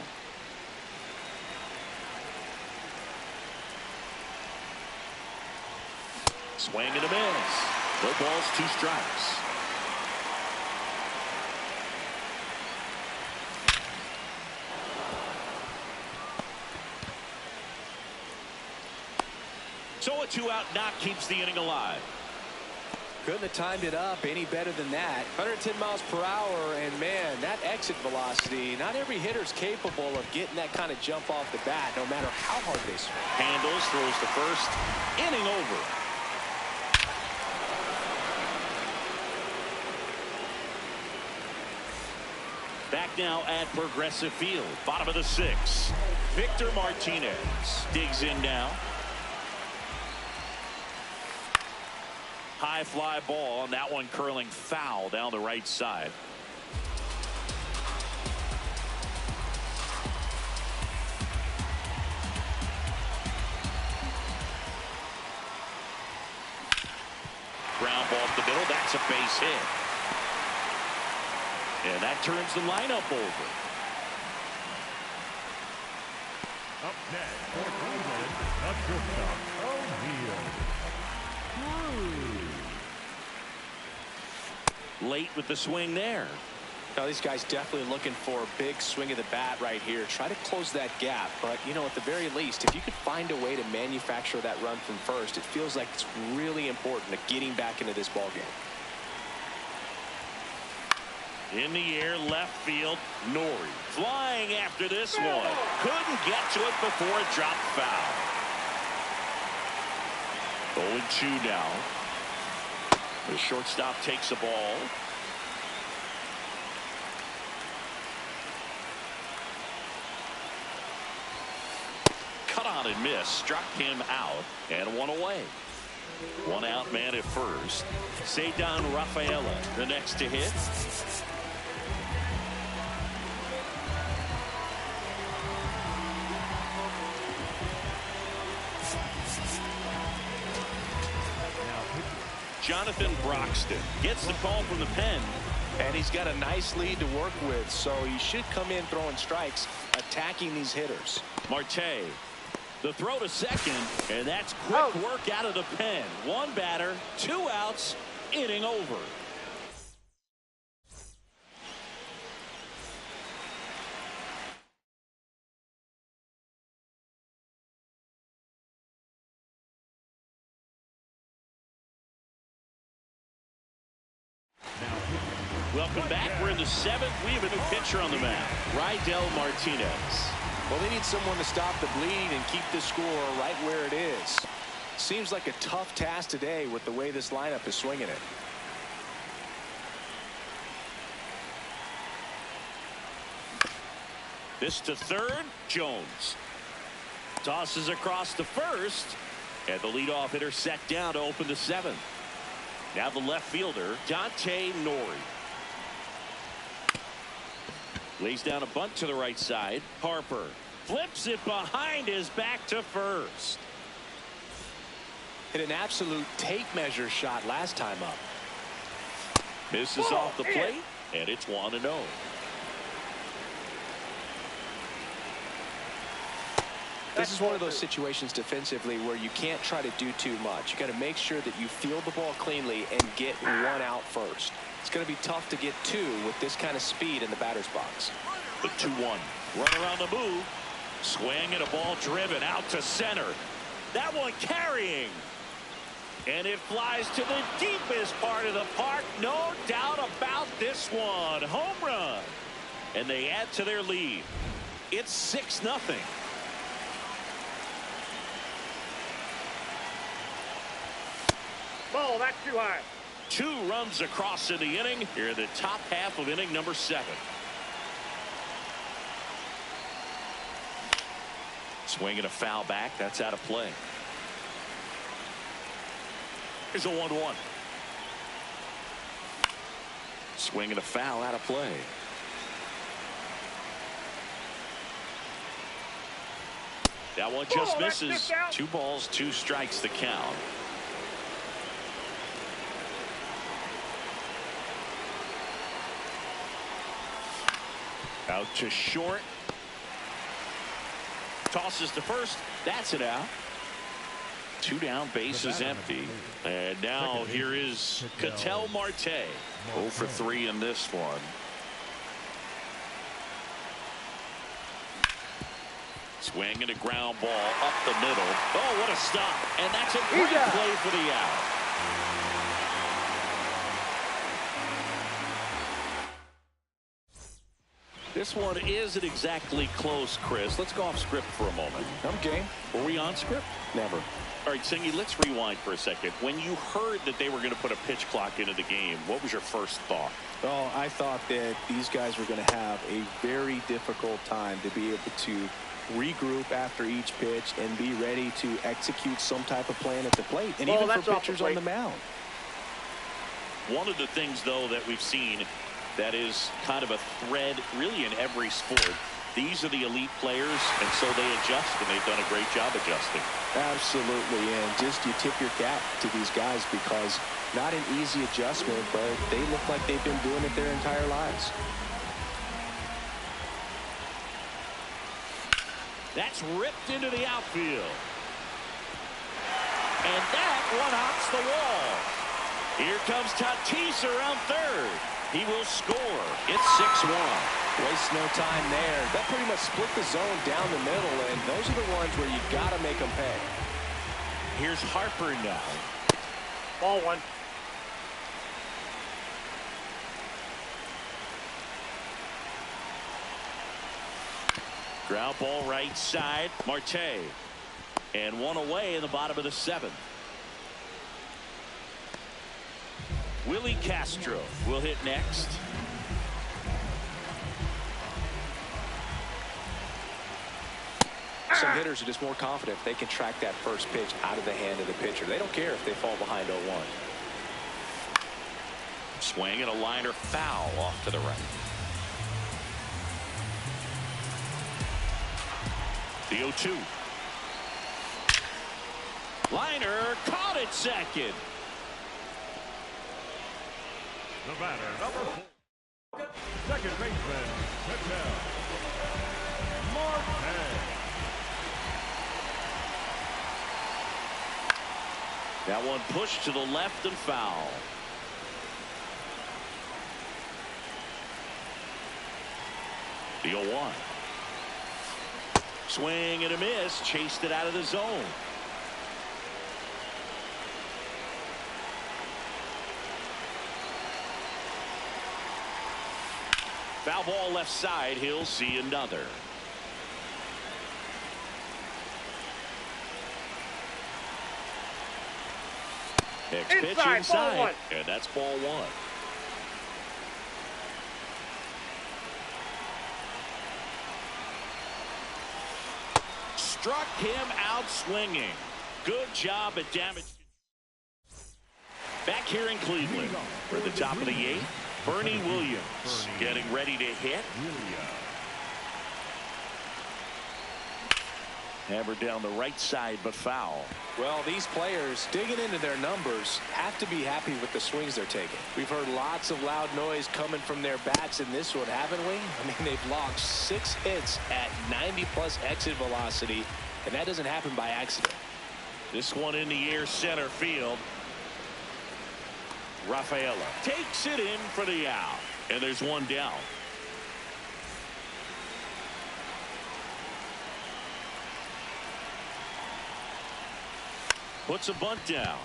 Swing and a miss. No balls, 2 strikes. So a 2-out knock keeps the inning alive. Couldn't have timed it up any better than that. 110 miles per hour, and man, that exit velocity, not every hitter's capable of getting that kind of jump off the bat, no matter how hard they swing. Handles, throws to first. Inning over. Back now at Progressive Field. Bottom of the 6th. Victor Martinez digs in now. High fly ball, and that one curling foul down the right side. Ground ball up the middle. That's a base hit. And that turns the lineup over. Up next for Cleveland, the shortstop, O'Neal. Late with the swing there. Now these guys definitely looking for a big swing of the bat right here. Try to close that gap, but you know, at the very least, if you could find a way to manufacture that run from first, it feels like it's really important to getting back into this ball game. In the air, left field, Nori flying after this one. Couldn't get to it before it dropped foul. 0-2 now. The shortstop takes the ball. Cut on and miss. Struck him out, and one away. 1 out, man at first. Cedar Rafaela, the next to hit. Jonathan Broxton gets the call from the pen. And he's got a nice lead to work with, so he should come in throwing strikes, attacking these hitters. Marte, the throw to second, and that's quick work out of the pen. One batter, 2 outs, inning over. Welcome back. We're in the 7th. We have a new pitcher on the mound, Rydell Martinez. Well, they need someone to stop the bleeding and keep the score right where it is. Seems like a tough task today with the way this lineup is swinging it. This to third, Jones. Tosses across to first, and the leadoff hitter set down to open the 7th. Now the left fielder, Dante Nori. Lays down a bunt to the right side. Harper flips it behind his back to first. Hit an absolute tape measure shot last time up. Misses off the plate, and it's 1-0. This is one of those situations defensively where you can't try to do too much. You got to make sure that you field the ball cleanly and get 1 out first. It's going to be tough to get 2 with this kind of speed in the batter's box. The 2-1. Run around the move. Swing and a ball driven out to center. That one carrying. And it flies to the deepest part of the park. No doubt about this one. Home run. And they add to their lead. It's 6-0. Ball, that's too high. 2 runs across in the inning. Here in the top half of inning number 7. Swinging a foul back. That's out of play. Here's a 1-1. Swinging a foul out of play. That one just misses. 2 balls, 2 strikes the count. Out to short. Tosses to first. That's it out. 2 down, base is empty. And now here is Ketel Marte. 0 for 3 in this one. Swing and a ground ball up the middle. Oh, what a stop. And that's a great play for the out. This one isn't exactly close, Chris. Let's go off script for a moment. I'm game. Were we on script? Never. All right, Singy, let's rewind for a second. When you heard that they were going to put a pitch clock into the game, what was your first thought? Well, I thought that these guys were going to have a very difficult time to be able to regroup after each pitch and be ready to execute some type of plan at the plate, and even for pitchers on the mound. One of the things, though, that we've seen that is kind of a thread really in every sport. These are the elite players, and so they adjust, and they've done a great job adjusting. Absolutely, and just you tip your cap to these guys because not an easy adjustment, but they look like they've been doing it their entire lives. That's ripped into the outfield. And that one hops the wall. Here comes Tatis around third. He will score. It's 6-1. Waste no time there. That pretty much split the zone down the middle, and those are the ones where you got to make them pay. Here's Harper now. Ball 1. Ground ball right side. Marte. And 1 away in the bottom of the 7th. Willie Castro will hit next. Some hitters are just more confident if they can track that first pitch out of the hand of the pitcher. They don't care if they fall behind 0-1. Swing and a liner foul off to the right. The 0-2. Liner caught at second. The batter, number 4. second baseman, Ketel Marte. That one pushed to the left and foul. The 0-1. Swing and a miss. Chased it out of the zone. Foul ball left side. He'll see another. Next pitch inside. And that's ball one. Struck him out swinging. Good job at damage. Back here in Cleveland, for the top of the 8th, Bernie Williams getting ready to hit. Hammered down the right side, but foul. Well, these players digging into their numbers have to be happy with the swings they're taking. We've heard lots of loud noise coming from their bats in this one, haven't we? I mean, they've logged 6 hits at 90+ exit velocity, and that doesn't happen by accident. This one in the air, center field. Rafaela takes it in for the out, and there's one down. Puts a bunt down.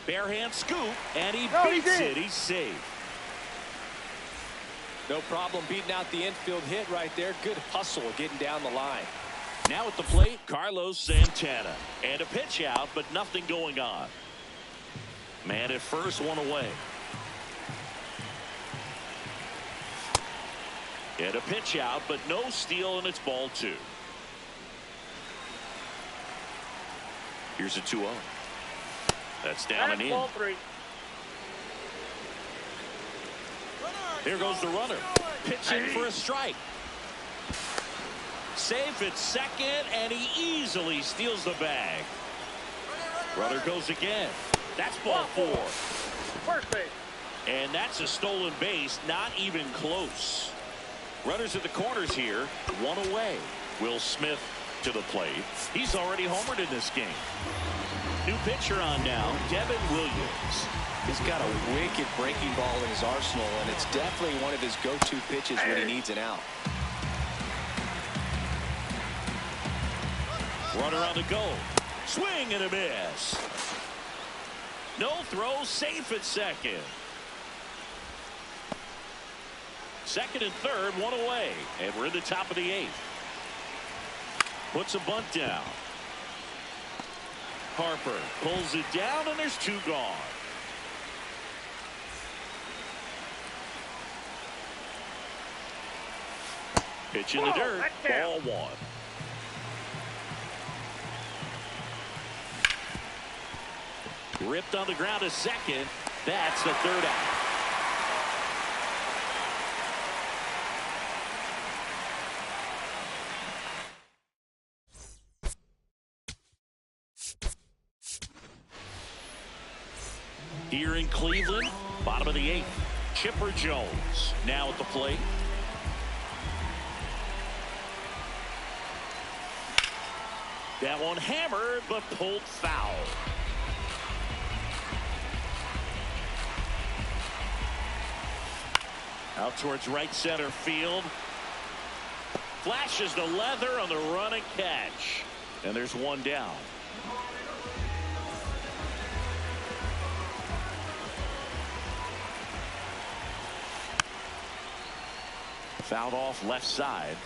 Barehand scoop, and he beats it. He's safe. No problem beating out the infield hit right there. Good hustle getting down the line. Now at the plate, Carlos Santana. And a pitch out, but nothing going on. Man at first, one away. And a pitch out, but no steal, and it's ball 2. Here's a 2-0. That's down and in. Ball 3. Here goes the runner. Pitching for a strike. Safe at second, and he easily steals the bag. Runner goes again. That's ball 4. First base. And that's a stolen base, not even close. Runners at the corners here, one away. Will Smith to the plate. He's already homered in this game. New pitcher on now, Devin Williams. He's got a wicked breaking ball in his arsenal, and it's definitely one of his go-to pitches when he needs an out. Runner on the go. Swing and a miss. No throw, safe at second. Second and third, one away. And we're in the top of the 8th. Puts a bunt down. Harper pulls it down, and there's 2 gone. Pitch in the dirt, ball 1. Ripped on the ground to second. That's the 3rd out. Here in Cleveland, bottom of the 8th, Chipper Jones now at the plate. That one hammered, but pulled foul. Out towards right center field. Flashes the leather on the run and catch. And there's one down. Fouled off left side.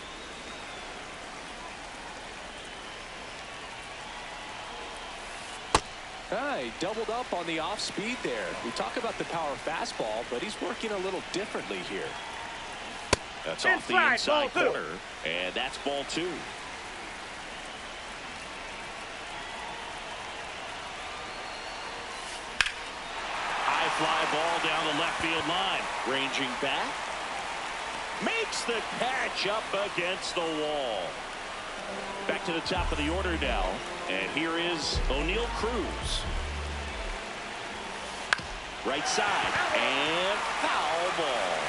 He doubled up on the off speed there. We talk about the power fastball, but he's working a little differently here. That's off the inside corner, and that's ball 2. High fly ball down the left field line. Ranging back. Makes the catch up against the wall. Back to the top of the order now. And here is O'Neal Cruz. Right side. And foul ball.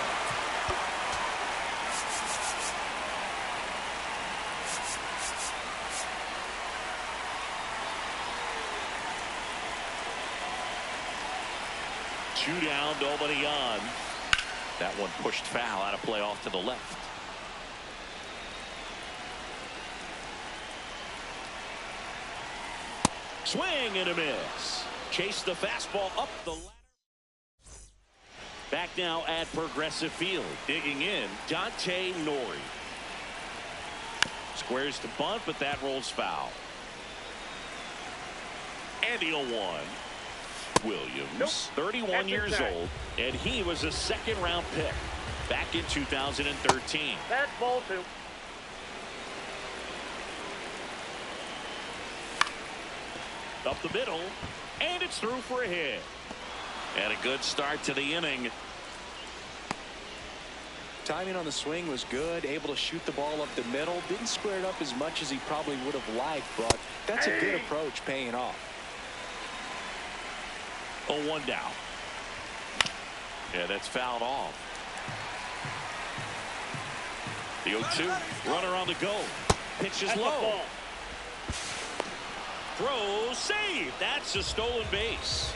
2 down, nobody on. That one pushed foul out of play off to the left. Swing and a miss. Chase the fastball up the ladder. Back now at Progressive Field. Digging in, Dante Nori. Squares to bunt, but that rolls foul. And he'll one. Williams, 31 years old, and he was a second-round pick back in 2013. That's ball 2. Up the middle, and it's through for a hit. And a good start to the inning. Timing on the swing was good, able to shoot the ball up the middle. Didn't square it up as much as he probably would have liked, but that's a good approach, paying off. 0-1 down. Yeah, that's fouled off. The 0-2, runner on the go. Pitch is low. Throw, save. That's a stolen base.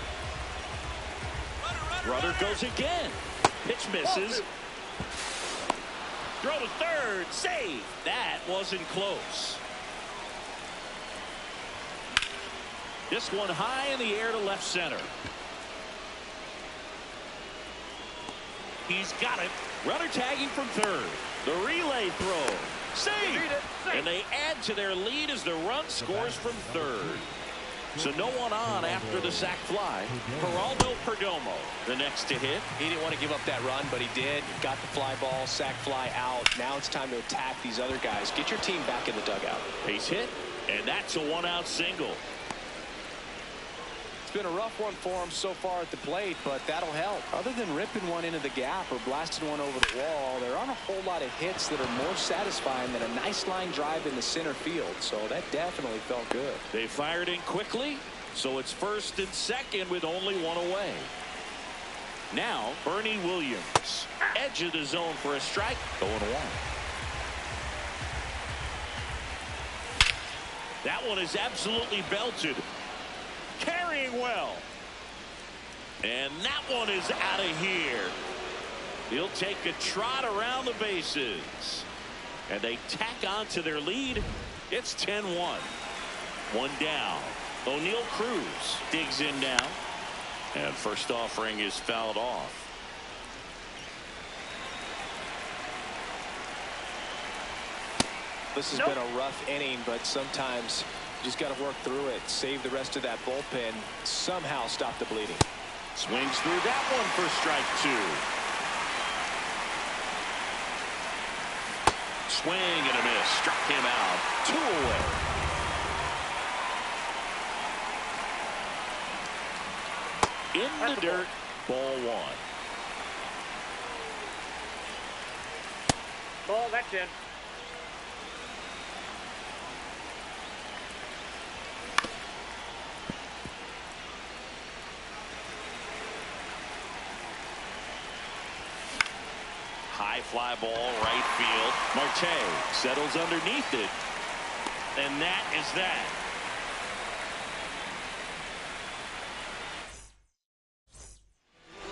Runner goes again. Pitch misses. Throw to third, save. That wasn't close. This one high in the air to left center. He's got it. Runner tagging from third. The relay throw. Save. And they add to their lead as the run scores from third. So no one on after the sac fly. Geraldo Perdomo, the next to hit. He didn't want to give up that run, but he did. Got the fly ball, sac fly out. Now it's time to attack these other guys. Get your team back in the dugout. Base hit, and that's a 1-out single. It's been a rough one for him so far at the plate, but that'll help. Other than ripping one into the gap or blasting one over the wall, there aren't a whole lot of hits that are more satisfying than a nice line drive in the center field. So that definitely felt good. They fired in quickly, so it's first and second with only one away. Now Bernie Williams, edge of the zone for a strike. 0-1. That one is absolutely belted. Carrying well. And that one is out of here. He'll take a trot around the bases. And they tack on to their lead. It's 10-1. One down. O'Neal Cruz digs in now. And first offering is fouled off. This has been a rough inning, but sometimes you just got to work through it. Save the rest of that bullpen. Somehow stop the bleeding. Swings through that one for strike 2. Swing and a miss. Struck him out. 2 away. In the dirt. Ball 1. Ball, that's in. High fly ball, right field. Marte settles underneath it. And that is that.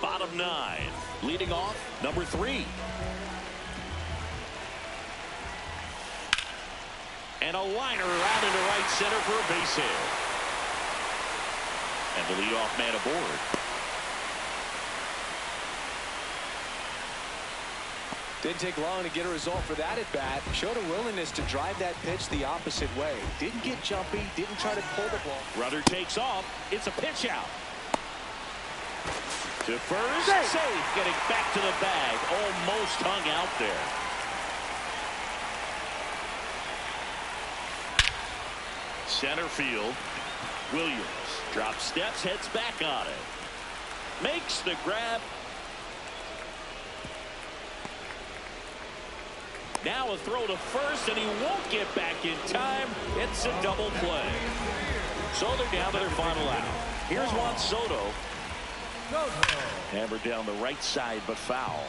Bottom 9. Leading off, number 3. And a liner out into right center for a base hit. And the leadoff man aboard. Didn't take long to get a result for that at bat. Showed a willingness to drive that pitch the opposite way. Didn't get jumpy, didn't try to pull the ball. Runner takes off. It's a pitch out. To first, safe, getting back to the bag. Almost hung out there. Center field. Williams drops steps, heads back on it. Makes the grab. Now a throw to first, and he won't get back in time. It's a double play. So they're down to their final out. Here's Juan Soto. Hammered down the right side, but foul.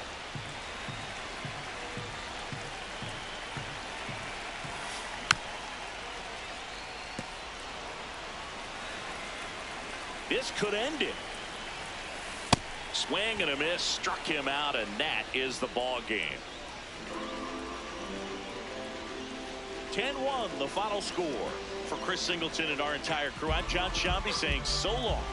This could end it. swing and a miss, struck him out, and that is the ball game. 10-1 the final score. For Chris Singleton and our entire crew, I'm John Shambi saying so long.